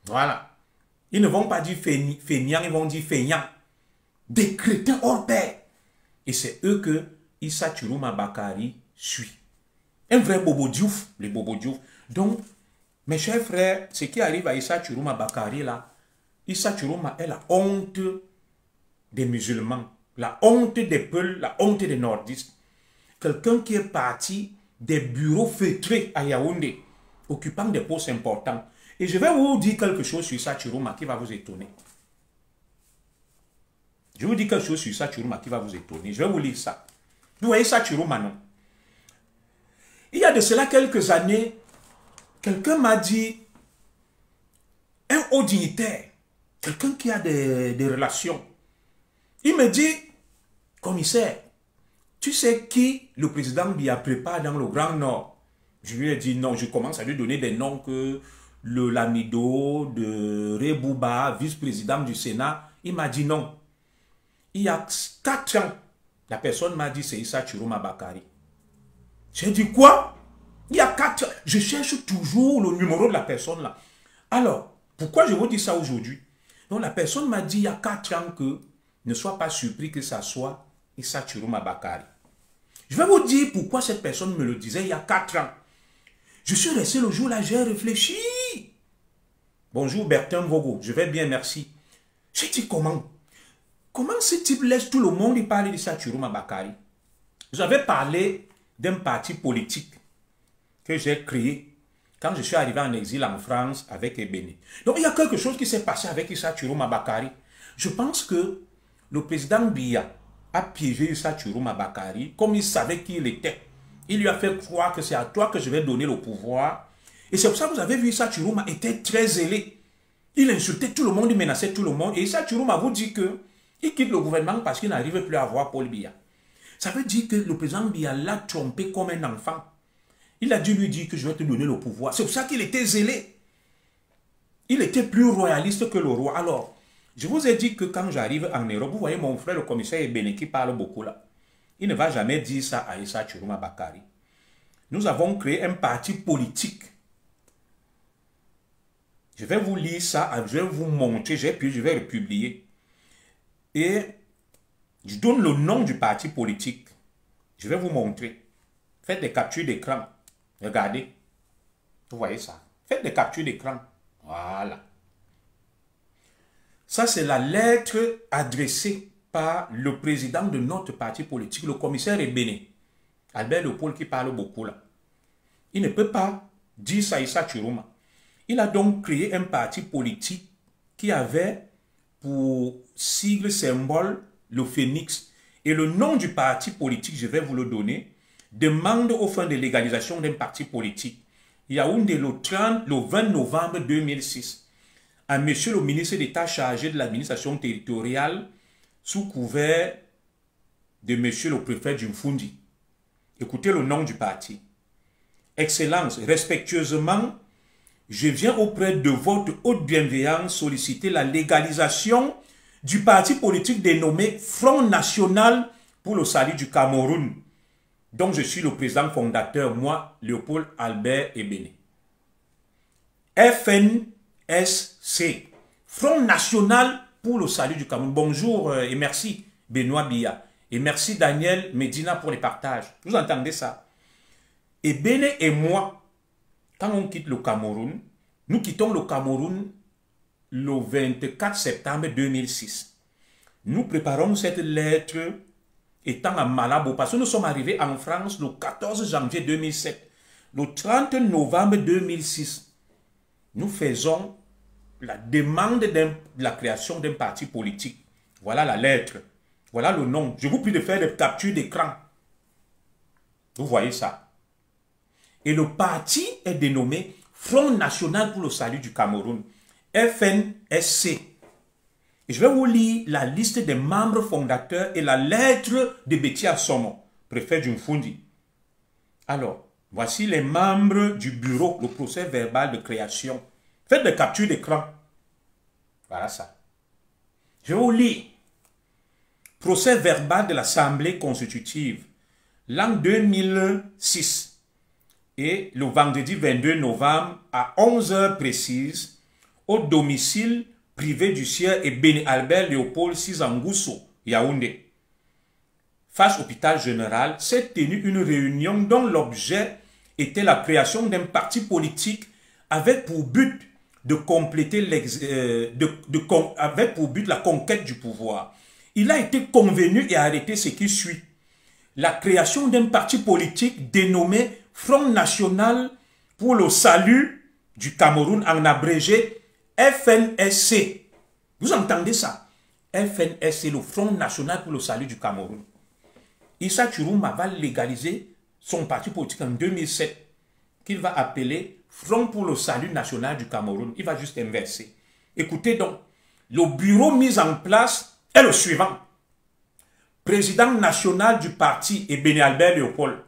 Voilà. Ils ne vont pas dire feignant, ils vont dire feignant. Des crétins hors pair. Et c'est eux que Issa Chiroma Bakari suit. Un vrai Bobo Diouf, les Bobo Diouf. Donc, mes chers frères, ce qui arrive à Issa Chiroma Bakari là, Issa Chiroma est la honte des musulmans, la honte des Peuls, la honte des nordistes. Quelqu'un qui est parti des bureaux feutrés à Yaoundé, occupant des postes importants. Et je vais vous dire quelque chose sur Issa Chiroma qui va vous étonner. Je vous dis quelque chose sur Issa Chiroma qui va vous étonner. Je vais vous lire ça. Vous voyez Issa Chiroma, non? Il y a de cela quelques années, quelqu'un m'a dit, un haut dignitaire, quelqu'un qui a des relations, il me dit, commissaire, tu sais qui le président Biya prépare dans le Grand Nord? Je lui ai dit non, je commence à lui donner des noms que le Lamido, de Rebouba, vice-président du Sénat. Il m'a dit non. Il y a 4 ans, la personne m'a dit c'est Issa Chiroma Bakari. J'ai dit quoi? Il y a 4 ans. Je cherche toujours le numéro de la personne là. Alors, pourquoi je vous dis ça aujourd'hui? Donc la personne m'a dit il y a 4 ans que ne sois pas surpris que ça soit Issa Chiroma Bakari. Je vais vous dire pourquoi cette personne me le disait il y a 4 ans. Je suis resté le jour là, j'ai réfléchi. Bonjour Bertin Vogo, je vais bien, merci. J'ai dit comment? Comment ce type laisse tout le monde y parler d'Issa Chiroma Bakari? J'avais parlé d'un parti politique que j'ai créé quand je suis arrivé en exil en France avec Ebene. Donc il y a quelque chose qui s'est passé avec Issa Chiroma Bakari. Je pense que le président Biya a piégé Issa Chiroma Bakari comme il savait qui il était. Il lui a fait croire que c'est à toi que je vais donner le pouvoir. Et c'est pour ça que vous avez vu Issa Chiroma était très zélé. Il insultait tout le monde, il menaçait tout le monde. Et Issa Chiroma vous dit que il quitte le gouvernement parce qu'il n'arrive plus à voir Paul Biya. Ça veut dire que le président Biya l'a trompé comme un enfant. Il a dû lui dire que je vais te donner le pouvoir. C'est pour ça qu'il était zélé. Il était plus royaliste que le roi. Alors, je vous ai dit que quand j'arrive en Europe, vous voyez mon frère le commissaire Ebene qui parle beaucoup là. Il ne va jamais dire ça à Issa Chiroma Bakari. Nous avons créé un parti politique. Je vais vous lire ça, je vais vous montrer, puis je vais le publier. Et je donne le nom du parti politique. Je vais vous montrer. Faites des captures d'écran. Regardez. Vous voyez ça. Faites des captures d'écran. Voilà. Ça, c'est la lettre adressée par le président de notre parti politique, le commissaire Ebene. Albert Leopold qui parle beaucoup là. Il ne peut pas dire ça à Issa Chiroma. Il a donc créé un parti politique qui avait pour sigle symbole le phénix. Et le nom du parti politique, je vais vous le donner, demande aux fins de légalisation d'un parti politique. Yaoundé le 20 novembre 2006. À monsieur le ministre d'État chargé de l'administration territoriale, sous couvert de monsieur le préfet Djimfundi. Écoutez le nom du parti. Excellence, respectueusement, je viens auprès de votre haute bienveillance solliciter la légalisation du parti politique dénommé Front National pour le salut du Cameroun, dont je suis le président fondateur, moi, Léopold Albert Ebene. FNSC, Front National pour le salut du Cameroun. Bonjour et merci Benoît Biya. Et merci Daniel Medina pour les partages. Vous entendez ça? Ebene et moi, quand on quitte le Cameroun, nous quittons le Cameroun le 24 septembre 2006. Nous préparons cette lettre étant à Malabo, parce que nous sommes arrivés en France le 14 janvier 2007. Le 30 novembre 2006, nous faisons la demande de la création d'un parti politique. Voilà la lettre. Voilà le nom. Je vous prie de faire des captures d'écran. Vous voyez ça. Et le parti est dénommé Front National pour le salut du Cameroun, FNSC. Et je vais vous lire la liste des membres fondateurs et la lettre de Betty Assomo, préfet Djimfundi. Alors, voici les membres du bureau, le procès verbal de création. Faites des captures d'écran. Voilà ça. Je vais vous lire. Procès verbal de l'Assemblée constitutive, l'an 2006. Et le vendredi 22 novembre à 11 h précises, au domicile privé du sieur Ebene Albert Léopold Sizangousso, Yaoundé. Face hôpital général, s'est tenue une réunion dont l'objet était la création d'un parti politique avec pour but de compléter avec pour but la conquête du pouvoir. Il a été convenu et arrêté ce qui suit. La création d'un parti politique dénommé Front National pour le salut du Cameroun, en abrégé FNSC. Vous entendez ça? FNSC, le Front National pour le salut du Cameroun. Issa Chourouma va légaliser son parti politique en 2007, qu'il va appeler Front pour le salut national du Cameroun. Il va juste inverser. Écoutez donc, le bureau mis en place est le suivant. Président national du parti Ebene Albert Léopold.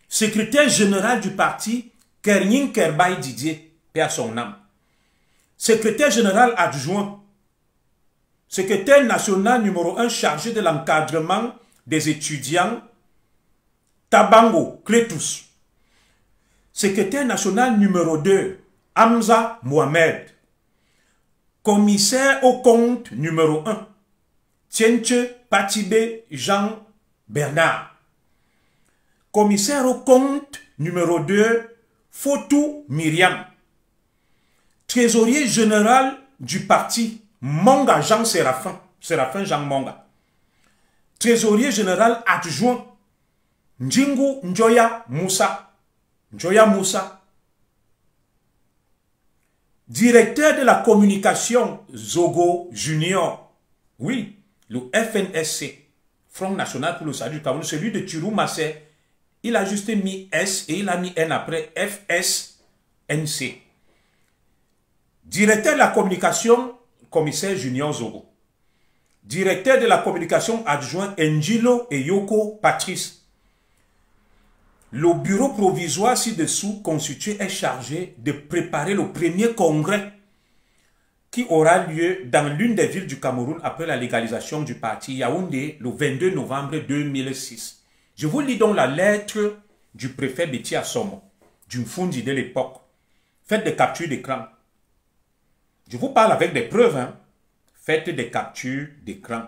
Secrétaire général du parti, Kernin Kerbaï Didier, paix à son âme. Secrétaire général adjoint. Secrétaire national numéro 1 chargé de l'encadrement des étudiants, Tabango Clétus. Secrétaire national numéro 2, Hamza Mohamed. Commissaire au compte numéro 1, Tienche Patibé Jean Bernard. Commissaire au compte numéro 2, Fotou Myriam. Trésorier général du parti, Monga Jean Séraphin, Séraphin Jean Monga. Trésorier général adjoint, Njingu Njoya Moussa. Njoya Moussa. Directeur de la communication, Zogo Junior. Oui, le FNSC, Front National pour le salut du Cameroun, celui de Tirou Massé. Il a juste mis S et il a mis N après FSNC. Directeur de la communication, commissaire Junior Zogo. Directeur de la communication adjoint Njilo et Yoko Patrice. Le bureau provisoire ci-dessous constitué est chargé de préparer le premier congrès qui aura lieu dans l'une des villes du Cameroun après la légalisation du parti Yaoundé le 22 novembre 2006. Je vous lis donc la lettre du préfet Betty Assomo, du Fundi de l'époque. Faites des captures d'écran. Je vous parle avec des preuves. Hein. Faites des captures d'écran.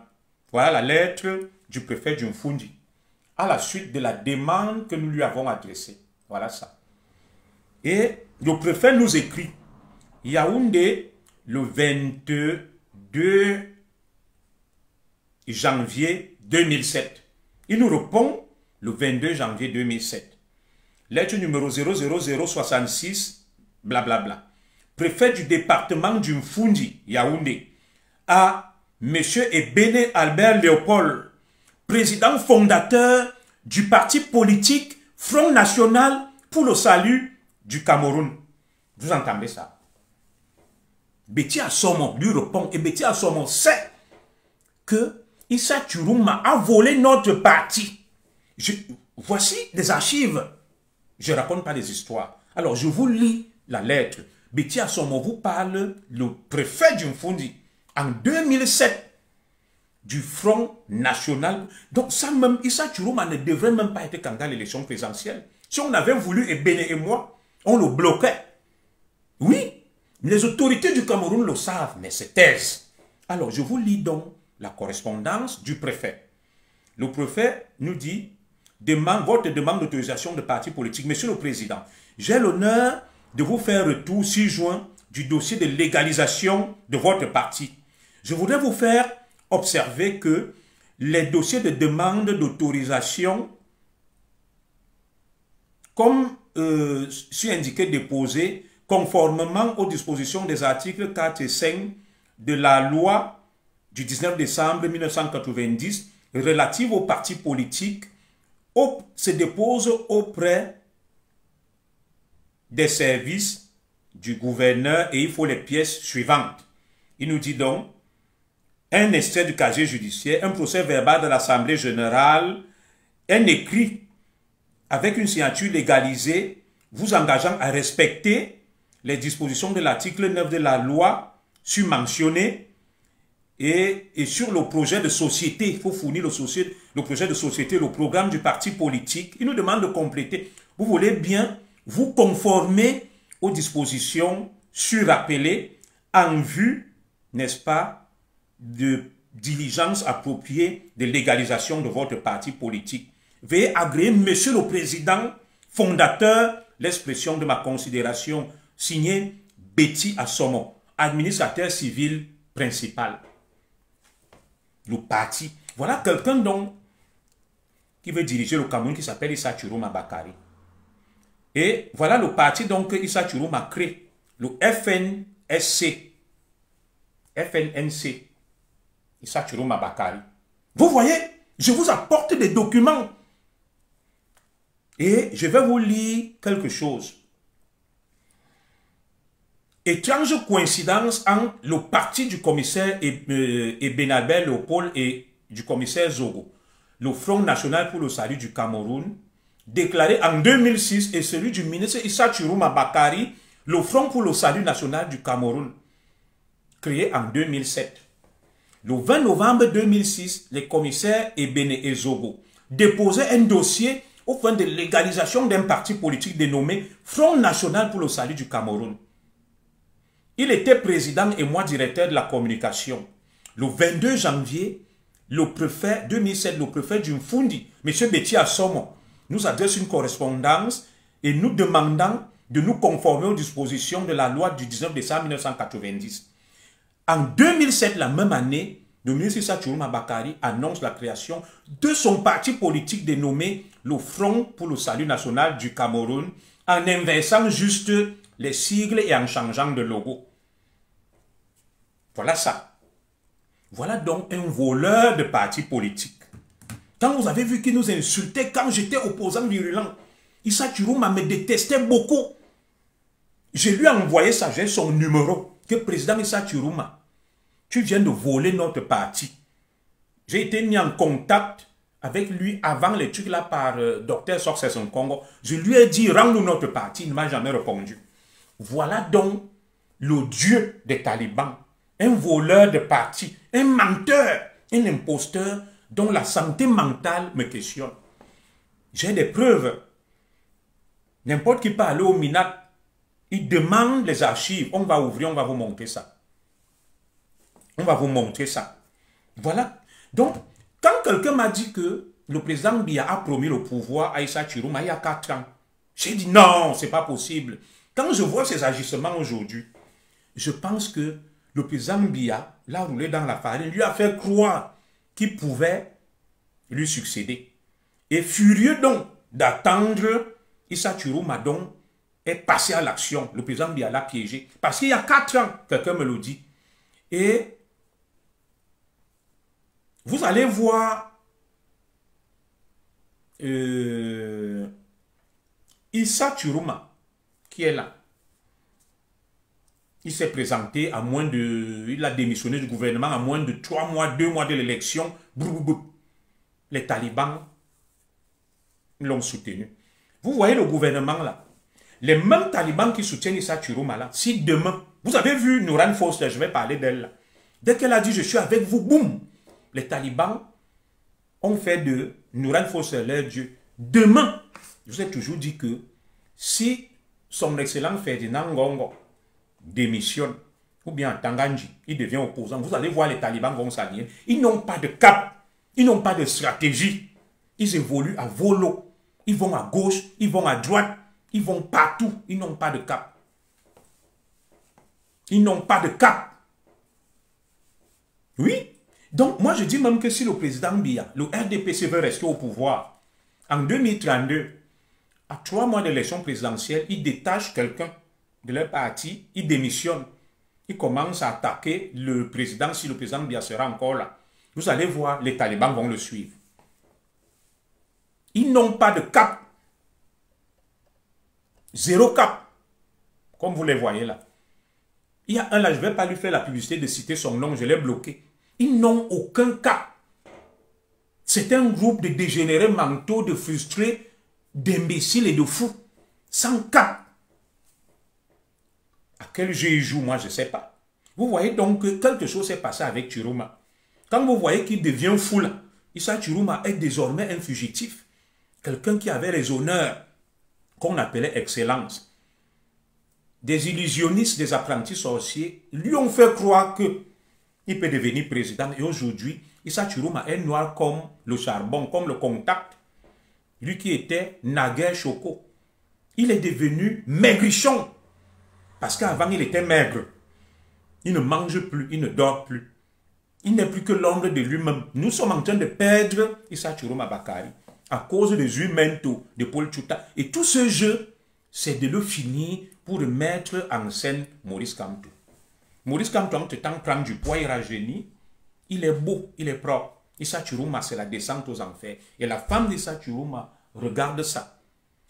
Voilà la lettre du préfet du Fundi, à la suite de la demande que nous lui avons adressée. Voilà ça. Et le préfet nous écrit, Yaoundé, le 22 janvier 2007. Il nous répond le 22 janvier 2007. Lettre numéro 00066, blablabla. Préfet du département du Mfundi, Yaoundé, à M. Ebene Albert Léopold, président fondateur du parti politique Front National pour le salut du Cameroun. Vous entendez ça? Betty Assomo lui répond, et Betty Assomo sait que Issa Chourouma a volé notre parti. Voici des archives. Je ne raconte pas des histoires. Alors, je vous lis la lettre. Betty Assomo vous parle, le préfet du Mfundi, en 2007, du Front National. Donc, ça même, Issa Chourouma ne devrait même pas être candidat à l'élection présidentielle. Si on avait voulu, Ebene et moi, on le bloquait. Oui, les autorités du Cameroun le savent, mais c'est taisent. Alors, je vous lis donc la correspondance du préfet. Le préfet nous dit, votre demande d'autorisation de parti politique. Monsieur le Président, j'ai l'honneur de vous faire retour 6 juin du dossier de légalisation de votre parti. Je voudrais vous faire observer que les dossiers de demande d'autorisation, comme suis indiqué déposé, conformément aux dispositions des articles 4 et 5 de la loi du 19 décembre 1990 relative aux partis politiques, se dépose auprès des services du gouverneur et il faut les pièces suivantes. Il nous dit donc un extrait du casier judiciaire, un procès verbal de l'Assemblée générale, un écrit avec une signature légalisée vous engageant à respecter les dispositions de l'article 9 de la loi surmentionnée et sur le projet de société. Il faut fournir le projet de société, le programme du parti politique. Il nous demande de compléter. Vous voulez bien vous conformer aux dispositions surappelées en vue, n'est-ce pas, de diligence appropriée de légalisation de votre parti politique. Veuillez agréer, Monsieur le Président, fondateur, l'expression de ma considération, signé Betty Assomo, administrateur civil principal. Le parti. Voilà quelqu'un donc qui veut diriger le Cameroun qui s'appelle Issa Chourouma Bakari. Et voilà le parti donc que Issa Chourouma a créé, le FNSC. FNNC. Issa Chourouma Bakari. Vous voyez, je vous apporte des documents. Et je vais vous lire quelque chose. Étrange coïncidence entre le parti du commissaire Benabel Léopold et du commissaire Zogo, le Front National pour le Salut du Cameroun, déclaré en 2006, et celui du ministre Issa Chourouma Bakari, le Front pour le Salut National du Cameroun, créé en 2007. Le 20 novembre 2006, les commissaires Ebene et Zogo déposaient un dossier au fin de légalisation d'un parti politique dénommé Front National pour le Salut du Cameroun. Il était président et moi directeur de la communication. Le 22 janvier, le préfet 2007, le préfet du Mfundi, M. Betty Assomo, nous adresse une correspondance et nous demandant de nous conformer aux dispositions de la loi du 19 décembre 1990. En 2007, la même année, le ministre Issa Chourouma Bakari annonce la création de son parti politique dénommé le Front pour le Salut National du Cameroun en inversant juste les sigles et en changeant de logo. Voilà ça. Voilà donc un voleur de parti politique. Quand vous avez vu qu'il nous insultait quand j'étais opposant virulent, Issa Chourouma me détestait beaucoup. Je lui ai envoyé ça, j'ai son numéro, que président Issa Chourouma, tu viens de voler notre parti. J'ai été mis en contact avec lui avant les trucs là par Dr Success en Congo. Je lui ai dit, rends-nous notre parti, il ne m'a jamais répondu. Voilà donc le dieu des talibans, un voleur de parti, un menteur, un imposteur dont la santé mentale me questionne. J'ai des preuves. N'importe qui peut aller au MINAT, il demande les archives, on va ouvrir, on va vous montrer ça. On va vous montrer ça. Voilà. Donc, quand quelqu'un m'a dit que le président Biya a promis le pouvoir à Issa Chourouma il y a 4 ans, j'ai dit non, c'est pas possible. Quand je vois ces agissements aujourd'hui, je pense que le président Biya l'a roulé dans la farine, lui a fait croire qu'il pouvait lui succéder. Et furieux donc d'attendre, Issa Chourouma donc est passé à l'action. Le président Biya l'a piégé. Parce qu'il y a 4 ans, quelqu'un me le dit. Et vous allez voir Issa Chourouma qui est là. Il s'est présenté à moins de... Il a démissionné du gouvernement à moins de 3 mois, 2 mois de l'élection. Les talibans l'ont soutenu. Vous voyez le gouvernement là. Les mêmes talibans qui soutiennent Issa Chiroma là. Si demain, vous avez vu Nouran Foster, je vais parler d'elle là. Dès qu'elle a dit je suis avec vous, boum. Les talibans ont fait de Nouran Foster leur Dieu. Demain, je vous ai toujours dit que si son excellent Ferdinand Ngongo démissionne, ou bien Tanganji, il devient opposant, vous allez voir les talibans vont s'allier. Ils n'ont pas de cap, ils n'ont pas de stratégie. Ils évoluent à volo. Ils vont à gauche, ils vont à droite, ils vont partout. Ils n'ont pas de cap. Ils n'ont pas de cap. Oui. Donc, moi, je dis même que si le président Biya, le RDPC veut rester au pouvoir, en 2032, à 3 mois d'élection présidentielle, ils détachent quelqu'un de leur parti, ils démissionnent. Ils commencent à attaquer le président, si le président Biya sera encore là. Vous allez voir, les talibans vont le suivre. Ils n'ont pas de cap. Zéro cap. Comme vous les voyez là. Il y a un là, je ne vais pas lui faire la publicité de citer son nom, je l'ai bloqué. Ils n'ont aucun cap. C'est un groupe de dégénérés mentaux, de frustrés, d'imbéciles et de fous. Sans cap. À quel jeu ils jouent, moi je ne sais pas. Vous voyez donc que quelque chose s'est passé avec Chiroma. Quand vous voyez qu'il devient fou là, Issa Chiroma est désormais un fugitif. Quelqu'un qui avait les honneurs qu'on appelait excellence. Des illusionnistes, des apprentis sorciers lui ont fait croire qu'il peut devenir président. Et aujourd'hui, Issa Chiroma est noir comme le charbon, comme le contact. Lui qui était naguère choco. Il est devenu maigrichon. Parce qu'avant, il était maigre. Il ne mange plus, il ne dort plus. Il n'est plus que l'ombre de lui-même. Nous sommes en train de perdre Issa Chiroma Bakari à cause des huiles mentaux de Paul Tchouta. Et tout ce jeu, c'est de le finir pour mettre en scène Maurice Kamto. Maurice Kamto, en temps, prend du poids, il rajeunit. Il est beau, il est propre. Issa Chiroma, c'est la descente aux enfers. Et la femme d'Issa Chiroma regarde ça.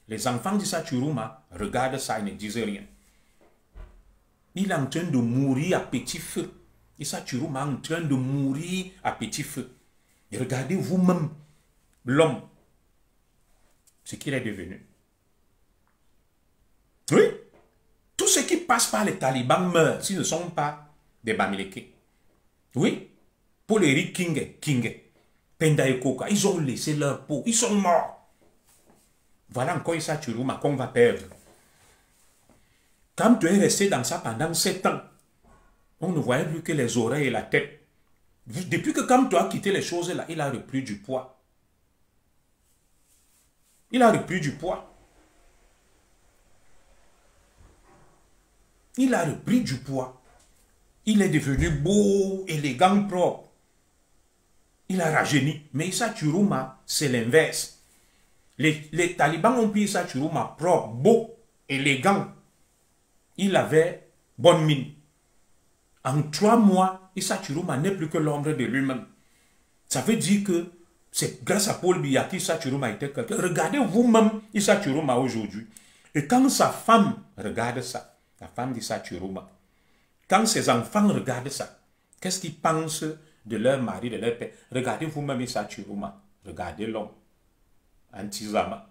Les enfants d'Issa Chiroma regardent ça, ils ne disent rien. Il est en train de mourir à petit feu. Issa Chiroma est en train de mourir à petit feu. Et regardez vous-même l'homme, ce qu'il est devenu. Oui. Tous ceux qui passent par les talibans meurent s'ils ne sont pas des Bamileke. Oui. Paul Eric King, Penda et Koka, ils ont laissé leur peau. Ils sont morts. Voilà encore Issa Chiroma qu'on va perdre. Quand tu es resté dans ça pendant 7 ans, on ne voyait plus que les oreilles et la tête. Depuis que quand tu as quitté les choses là, il a repris du poids. Il a repris du poids. Il a repris du poids. Il est devenu beau, élégant, propre. Il a rajeuni. Mais Issa Chiroma, c'est l'inverse. Les talibans ont pris Issa Chiroma propre, beau, élégant. Il avait bonne mine. En 3 mois, Issa Chiroma n'est plus que l'ombre de lui-même. Ça veut dire que c'est grâce à Paul Biya qu'Issa Chiroma était quelqu'un. Regardez vous-même Issa Chiroma aujourd'hui. Et quand sa femme regarde ça, la femme d'Issa Chiroma, quand ses enfants regardent ça, qu'est-ce qu'ils pensent de leur mari, de leur père? Regardez vous-même Issa Chiroma. Regardez l'homme. Antizama.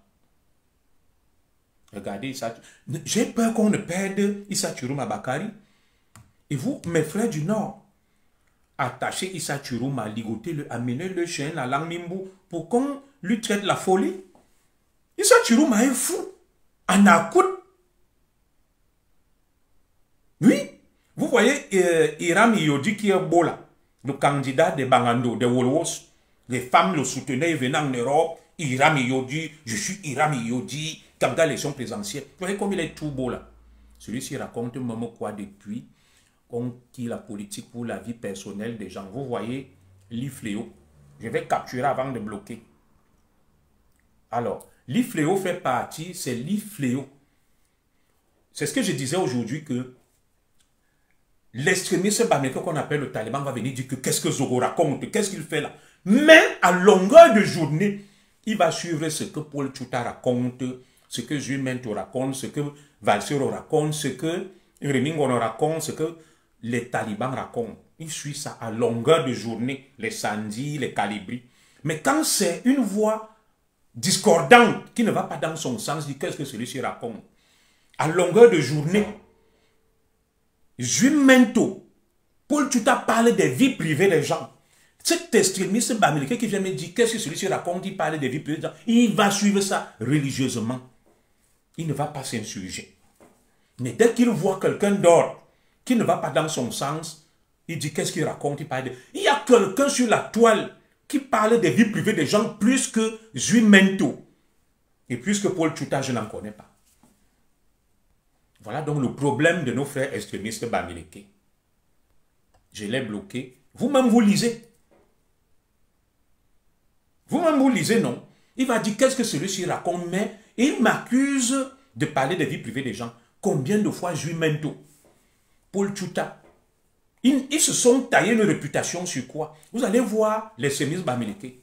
Regardez Issa. J'ai peur qu'on ne perde Issa Chiroma Bakari. Et vous, mes frères du Nord, attachez Issa Chiroma, ligotez-le, amenez-le chez un Alang Mimbo pour qu'on lui traite la folie. Issa Chiroma est fou. En Akout. Oui. Vous voyez Iram Yodi qui est beau là, le candidat des Bangando, des Wolwos. Les femmes le soutenaient venant en Europe. Iram Yodi, je suis Iram Yodi. Candidat à l'élection présidentielle. Vous voyez comme il est tout beau là. Celui-ci raconte même quoi depuis qu'on quitte la politique pour la vie personnelle des gens. Vous voyez l'Ifléo. Je vais capturer avant de bloquer. Alors, l'Ifléo fait partie, c'est l'Ifléo. C'est ce que je disais aujourd'hui que l'extrémiste bamileke qu'on appelle le Taliban va venir dire que qu'est-ce que Zogo raconte, qu'est-ce qu'il fait là. Mais à longueur de journée, il va suivre ce que Paul Tchouta raconte, ce que Jules Mento raconte, ce que Valsero raconte, ce que Rémi on raconte ce que les talibans racontent. Ils suivent ça à longueur de journée, les Sandis, les Calibri. Mais quand c'est une voix discordante qui ne va pas dans son sens, dit qu'est-ce que celui-ci raconte. À longueur de journée, Jumento, Paul Tuta parle des vies privées des gens. Cet extrémiste bamileke qui vient me dire qu'est-ce que celui-ci raconte, il parle des vies privées des gens, il va suivre ça religieusement. Il ne va pas s'insurger. Mais dès qu'il voit quelqu'un d'autre qui ne va pas dans son sens, il dit qu'est-ce qu'il raconte, il parle de... Il y a quelqu'un sur la toile qui parle des vies privées des gens plus que Jumento. Et plus que Paul Tuta, je n'en connais pas. Voilà donc le problème de nos frères extrémistes bamileke. Je l'ai bloqué. Vous-même, vous lisez. Vous-même, vous lisez, non? Il va dire qu'est-ce que celui-ci raconte, mais il m'accuse de parler des vies privées des gens. Combien de fois Jumento, Paul Tuta, ils se sont taillés une réputation sur quoi? Vous allez voir les extrémistes bamileke.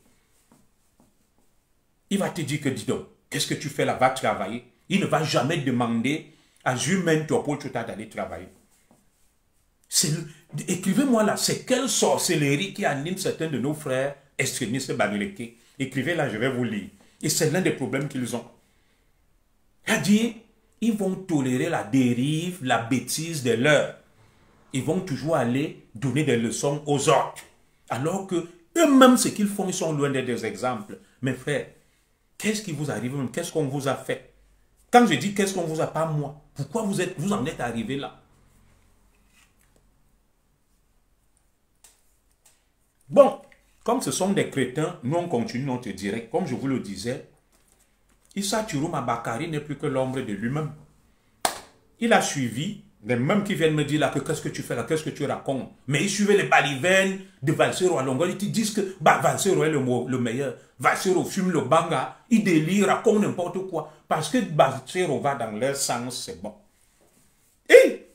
Il va te dire que, dis donc, qu'est-ce que tu fais là? Va travailler. Il ne va jamais demander à Jumento, Paul Tuta d'aller travailler. Écrivez-moi là, c'est quelle sorcellerie qui anime certains de nos frères extrémistes bamileke. Écrivez là, je vais vous lire. Et c'est l'un des problèmes qu'ils ont. C'est-à-dire, ils vont tolérer la dérive, la bêtise de leurs. Ils vont toujours aller donner des leçons aux autres. Alors que eux-mêmes, ce qu'ils font, ils sont loin d'être des exemples. Mes frères, qu'est-ce qui vous arrive? Qu'est-ce qu'on vous a fait? Quand je dis qu'est-ce qu'on vous a, pas moi, pourquoi vous en êtes arrivé là? Bon, comme ce sont des crétins, nous on continue notre direct. Comme je vous le disais, Issa Chiruma Bakari n'est plus que l'ombre de lui-même. Il a suivi les mêmes qui viennent me dire là que qu'est-ce que tu fais là, qu'est-ce que tu racontes. Mais il suivait les balivernes de Valsero à longueur. Ils te disent que Valsero est le meilleur. Valsero fume le banga, il délire, raconte n'importe quoi. Parce que Valsero va dans leur sens, c'est bon. Et,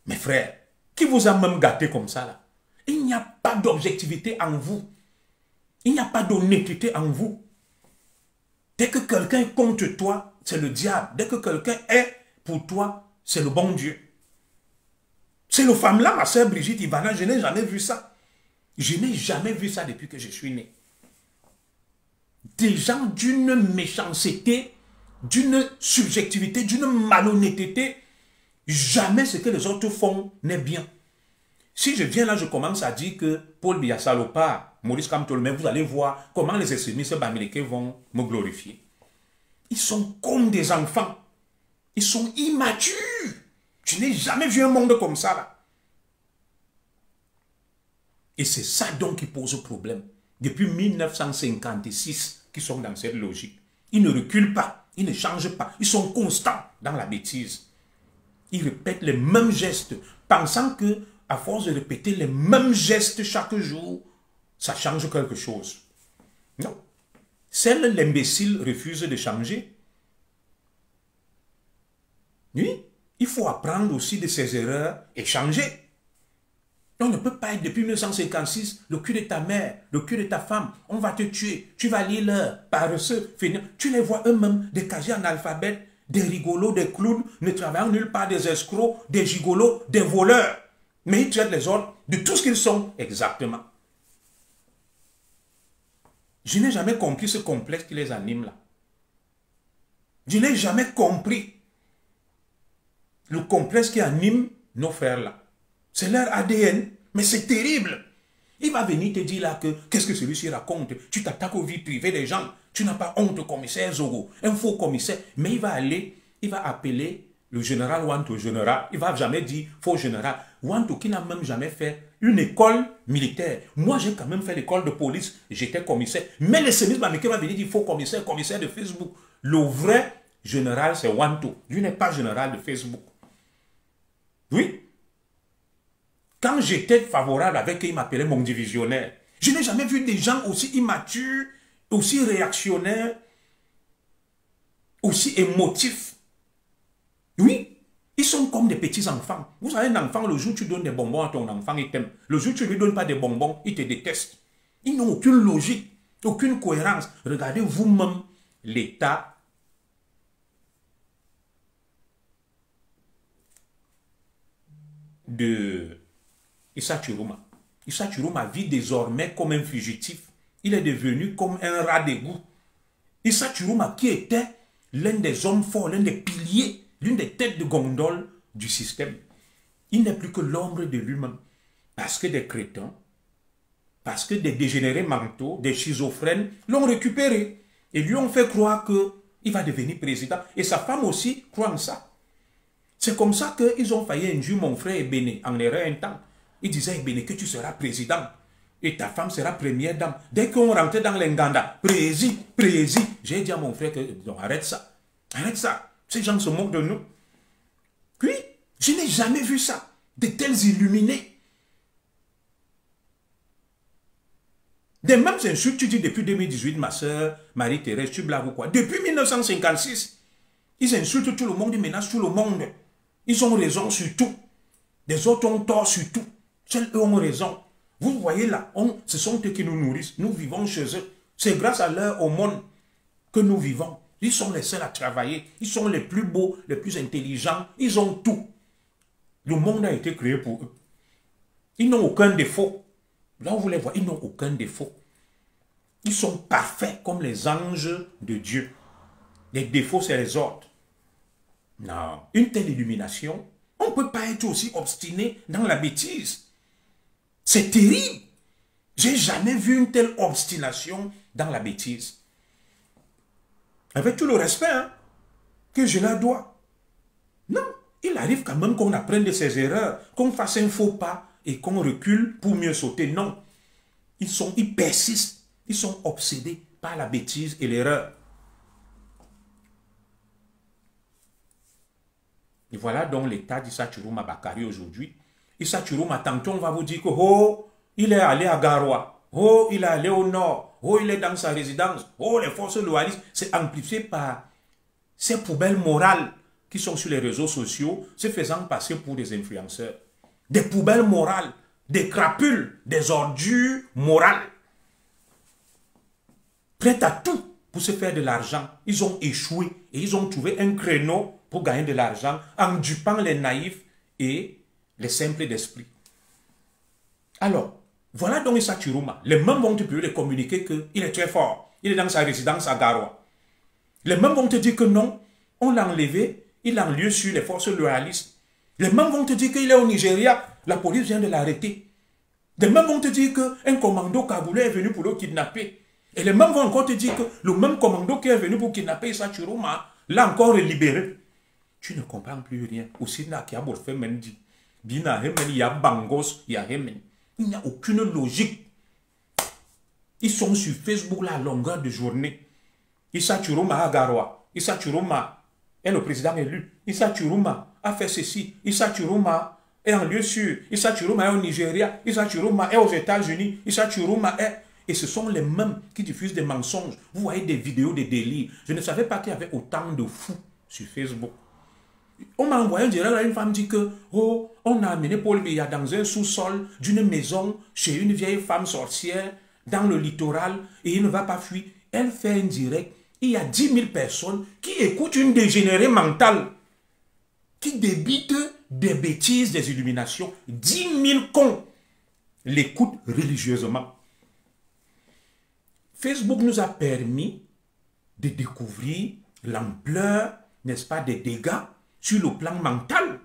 mes frères, qui vous a même gâté comme ça là? Il n'y a pas d'objectivité en vous. Il n'y a pas d'honnêteté en vous. Dès que quelqu'un est contre toi, c'est le diable. Dès que quelqu'un est pour toi, c'est le bon Dieu. C'est le femme-là, ma soeur Brigitte Ivana, je n'ai jamais vu ça. Je n'ai jamais vu ça depuis que je suis né. Des gens d'une méchanceté, d'une subjectivité, d'une malhonnêteté. Jamais ce que les autres font n'est bien. Si je viens là, je commence à dire que Paul Biya salopard, Maurice Kamtolme, vous allez voir comment les extrémistes bamileke vont me glorifier. Ils sont comme des enfants. Ils sont immatures. Je n'ai jamais vu un monde comme ça là. Et c'est ça donc qui pose problème. Depuis 1956, qu'ils sont dans cette logique. Ils ne reculent pas, ils ne changent pas. Ils sont constants dans la bêtise. Ils répètent les mêmes gestes, pensant que à force de répéter les mêmes gestes chaque jour, ça change quelque chose. Non. Seul l'imbécile refuse de changer. Oui, il faut apprendre aussi de ses erreurs et changer. On ne peut pas être depuis 1956 le cul de ta mère, le cul de ta femme. On va te tuer. Tu vas lire l'heure, paresseux, finir. Tu les vois eux-mêmes, des casiers analphabètes, des rigolos, des clowns, ne travaillant nulle part, des escrocs, des gigolos, des voleurs. Mais ils traitent les autres de tout ce qu'ils sont exactement. Je n'ai jamais compris ce complexe qui les anime là. Je n'ai jamais compris le complexe qui anime nos frères là. C'est leur ADN, mais c'est terrible. Il va venir te dire là que, qu'est-ce que celui-ci raconte? Tu t'attaques aux vies privées des gens. Tu n'as pas honte, commissaire Zogo. Un faux commissaire. Mais il va aller, il va appeler le général Wanto général. Il ne va jamais dire faux général. Wanto qui n'a même jamais fait une école militaire. Moi, j'ai quand même fait l'école de police. J'étais commissaire. Mais le sémisme américain va venir dire faux commissaire, commissaire de Facebook. Le vrai général, c'est Wanto. Lui n'est pas général de Facebook. Oui. Quand j'étais favorable avec eux, ils m'appelaient mon divisionnaire. Je n'ai jamais vu des gens aussi immatures, aussi réactionnaires, aussi émotifs. Oui, ils sont comme des petits enfants. Vous savez, un enfant, le jour où tu donnes des bonbons à ton enfant, il t'aime. Le jour où tu ne lui donnes pas des bonbons, il te déteste. Ils n'ont aucune logique, aucune cohérence. Regardez vous-même l'état de Issa Chiroma. Issa Chiroma vit désormais comme un fugitif. Il est devenu comme un rat d'égout. Issa Chiroma qui était l'un des hommes forts, l'un des piliers, l'une des têtes de gondole du système. Il n'est plus que l'ombre de lui-même. Parce que des crétins, parce que des dégénérés mentaux, des schizophrènes l'ont récupéré et lui ont fait croire qu'il va devenir président. Et sa femme aussi croit en ça. C'est comme ça qu'ils ont failli induire mon frère Ebene en erreur un temps. Il disait, Ebene, que tu seras président et ta femme sera première dame. Dès qu'on rentrait dans l'Enganda, prési. J'ai dit à mon frère que, non, arrête ça. Arrête ça. Ces gens se moquent de nous. Oui, je n'ai jamais vu ça. De tels illuminés. Des mêmes insultes, tu dis depuis 2018, ma soeur Marie-Thérèse, tu blagues ou quoi? Depuis 1956, ils insultent tout le monde, ils menacent tout le monde. Ils ont raison sur tout. Les autres ont tort sur tout. Seuls eux ont raison. Vous voyez là, ce sont eux qui nous nourrissent. Nous vivons chez eux. C'est grâce à leur aumône que nous vivons. Ils sont les seuls à travailler. Ils sont les plus beaux, les plus intelligents. Ils ont tout. Le monde a été créé pour eux. Ils n'ont aucun défaut. Là où vous les voyez, ils n'ont aucun défaut. Ils sont parfaits comme les anges de Dieu. Les défauts, c'est les autres. Non. Une telle illumination, on ne peut pas être aussi obstiné dans la bêtise. C'est terrible. J'ai jamais vu une telle obstination dans la bêtise. Avec tout le respect que je leur dois. Non. Il arrive quand même qu'on apprenne de ses erreurs, qu'on fasse un faux pas et qu'on recule pour mieux sauter. Non. Ils persistent. Ils sont obsédés par la bêtise et l'erreur. Et voilà donc l'état d'Issa Chiroma Bakari aujourd'hui. Issa Chiroma, tantôt on va vous dire que oh, il est allé à Garoua, oh, il est allé au nord, oh, il est dans sa résidence, oh, les forces loyalistes. C'est amplifié par ces poubelles morales qui sont sur les réseaux sociaux, se faisant passer pour des influenceurs. Des poubelles morales, des crapules, des ordures morales. Prêts à tout pour se faire de l'argent. Ils ont échoué et ils ont trouvé un créneau pour gagner de l'argent en dupant les naïfs et les simples d'esprit. Alors, voilà donc Issa Chiroma. Les mêmes vont te les communiquer qu'il est très fort. Il est dans sa résidence à Garoua. Les mêmes vont te dire que non, on l'a enlevé, il a un lieu sur les forces loyalistes. Les mêmes vont te dire qu'il est au Nigeria, la police vient de l'arrêter. Les mêmes vont te dire qu'un commando cagoulé est venu pour le kidnapper. Et les mêmes vont encore te dire que le même commando qui est venu pour kidnapper Issa Chiroma l'a encore libéré. Tu ne comprends plus rien. Aussi, il n'y a bangos, il n'y a aucune logique. Ils sont sur Facebook là, à longueur de journée. Issa Chiroma à Garoua. Issa Chiroma est le président élu. Issa Chiroma a fait ceci. Issa Chiroma est en lieu sûr. Issa Chiroma est au Nigeria. Issa Chiroma est aux États-Unis. Issa Chiroma est... Et ce sont les mêmes qui diffusent des mensonges. Vous voyez des vidéos de délire. Je ne savais pas qu'il y avait autant de fous sur Facebook. On m'a envoyé un direct, une femme dit que oh, on a amené Paul Biya dans un sous-sol d'une maison chez une vieille femme sorcière dans le littoral et il ne va pas fuir. Elle fait un direct. Il y a 10 000 personnes qui écoutent une dégénérée mentale qui débite des bêtises, des illuminations. 10 000 cons l'écoutent religieusement. Facebook nous a permis de découvrir l'ampleur, n'est-ce pas, des dégâts sur le plan mental.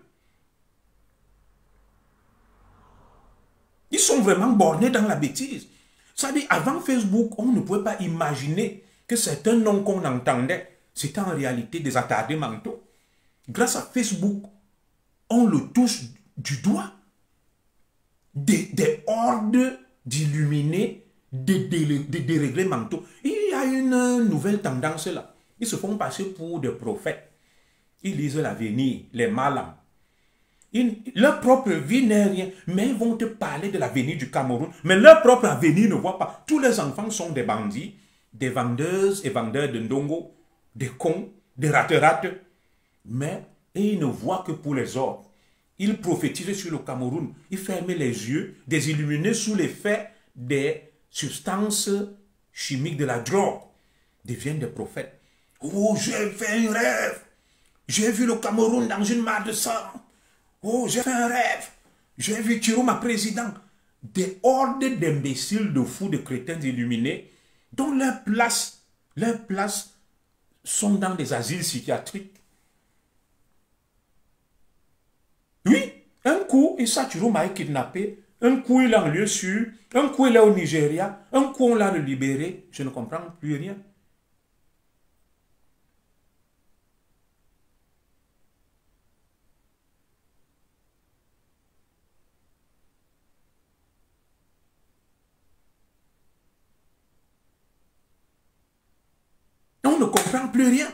Ils sont vraiment bornés dans la bêtise. Ça dit, avant Facebook, on ne pouvait pas imaginer que certains noms qu'on entendait, c'était en réalité des attardés mentaux. Grâce à Facebook, on le touche du doigt. Des hordes d'illuminés, des déréglés mentaux. Il y a une nouvelle tendance là. Ils se font passer pour des prophètes. Ils lisent l'avenir, les malins. Leur propre vie n'est rien, mais ils vont te parler de l'avenir du Cameroun. Mais leur propre avenir ne voit pas. Tous les enfants sont des bandits, des vendeuses et vendeurs de ndongo, des cons, des rates-rates. Mais ils ne voient que pour les autres. Ils prophétisent sur le Cameroun. Ils ferment les yeux, des illuminés sous l'effet des substances chimiques de la drogue. Deviennent des prophètes. Oh, j'ai fait un rêve. J'ai vu le Cameroun dans une mare de sang. Oh, j'ai fait un rêve. J'ai vu Chiroma président. Des hordes d'imbéciles, de fous, de crétins illuminés, dont leurs places sont dans des asiles psychiatriques. Oui, un coup, Issa Chiroma est kidnappé, un coup il est en lieu sûr, un coup il est au Nigeria, un coup on l'a libéré. Je ne comprends plus rien. On ne comprend plus rien.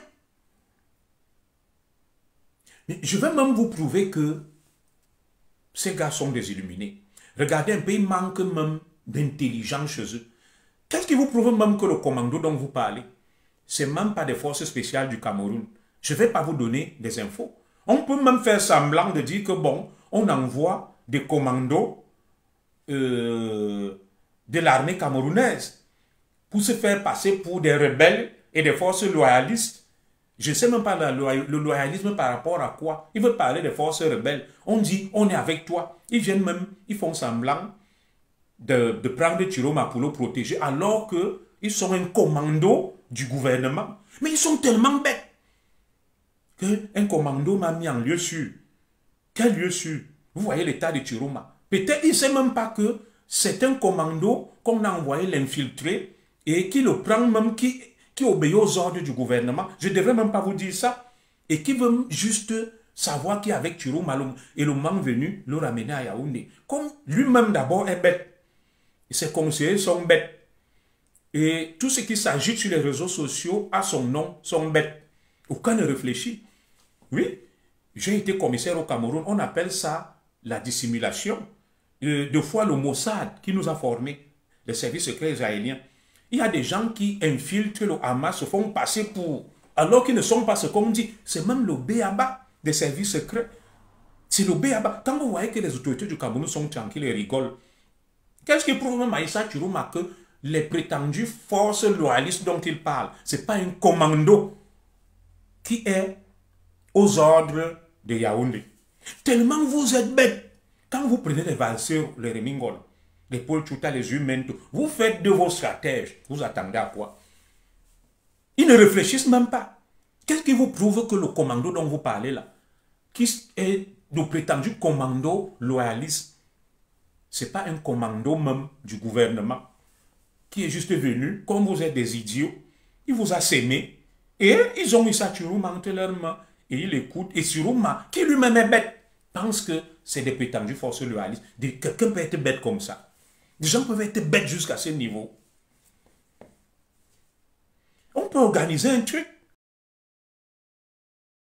Mais je vais même vous prouver que ces gars sont des illuminés. Regardez un peu, il manque même d'intelligence chez eux. Qu'est-ce qui vous prouve même que le commando dont vous parlez, c'est même pas des forces spéciales du Cameroun? Je ne vais pas vous donner des infos. On peut même faire semblant de dire que bon, on envoie des commandos de l'armée camerounaise pour se faire passer pour des rebelles et des forces loyalistes. Je ne sais même pas le loyalisme par rapport à quoi. Ils veulent parler des forces rebelles. On dit, on est avec toi. Ils viennent même, ils font semblant de prendre Chiroma pour le protéger, alors qu'ils sont un commando du gouvernement. Mais ils sont tellement bêtes qu'un commando m'a mis en lieu sûr. Quel lieu sûr? Vous voyez l'état de Chiroma. Peut-être il ne sait même pas que c'est un commando qu'on a envoyé l'infiltrer et qui le prend même, qui obéit aux ordres du gouvernement. Je ne devrais même pas vous dire ça. Et qui veut juste savoir qui est avec Chiroma et le moment venu le ramener à Yaoundé. Comme lui-même d'abord est bête. Et ses conseillers sont bêtes. Et tout ce qui s'agit sur les réseaux sociaux à son nom sont bêtes. Aucun ne réfléchit. Oui, j'ai été commissaire au Cameroun. On appelle ça la dissimulation. Deux fois le Mossad qui nous a formés, les services secrets israéliens. Il y a des gens qui infiltrent le Hamas, se font passer pour... alors qu'ils ne sont pas ce qu'on dit. C'est même le B.A.B.A. des services secrets. C'est le B.A.B.A. Quand vous voyez que les autorités du Cameroun sont tranquilles et rigolent, qu'est-ce qui prouve même à Issa Chiroma que les prétendues forces loyalistes dont il parle, ce n'est pas un commando qui est aux ordres de Yaoundé. Tellement vous êtes bêtes. Quand vous prenez les valseurs, les Remingol, les Paul Chouta, les Humento, vous faites de vos stratèges. Vous attendez à quoi? Ils ne réfléchissent même pas. Qu'est-ce qui vous prouve que le commando dont vous parlez là, qui est le prétendu commando loyaliste, ce n'est pas un commando même du gouvernement qui est juste venu, comme vous êtes des idiots, il vous a sémé et ils ont mis ça Chiroma entre leurs mains et ils l'écoutent. Et Chiroma, qui lui-même est bête, pense que c'est des prétendues forces loyalistes. Quelqu'un peut être bête comme ça. Les gens peuvent être bêtes jusqu'à ce niveau. On peut organiser un truc.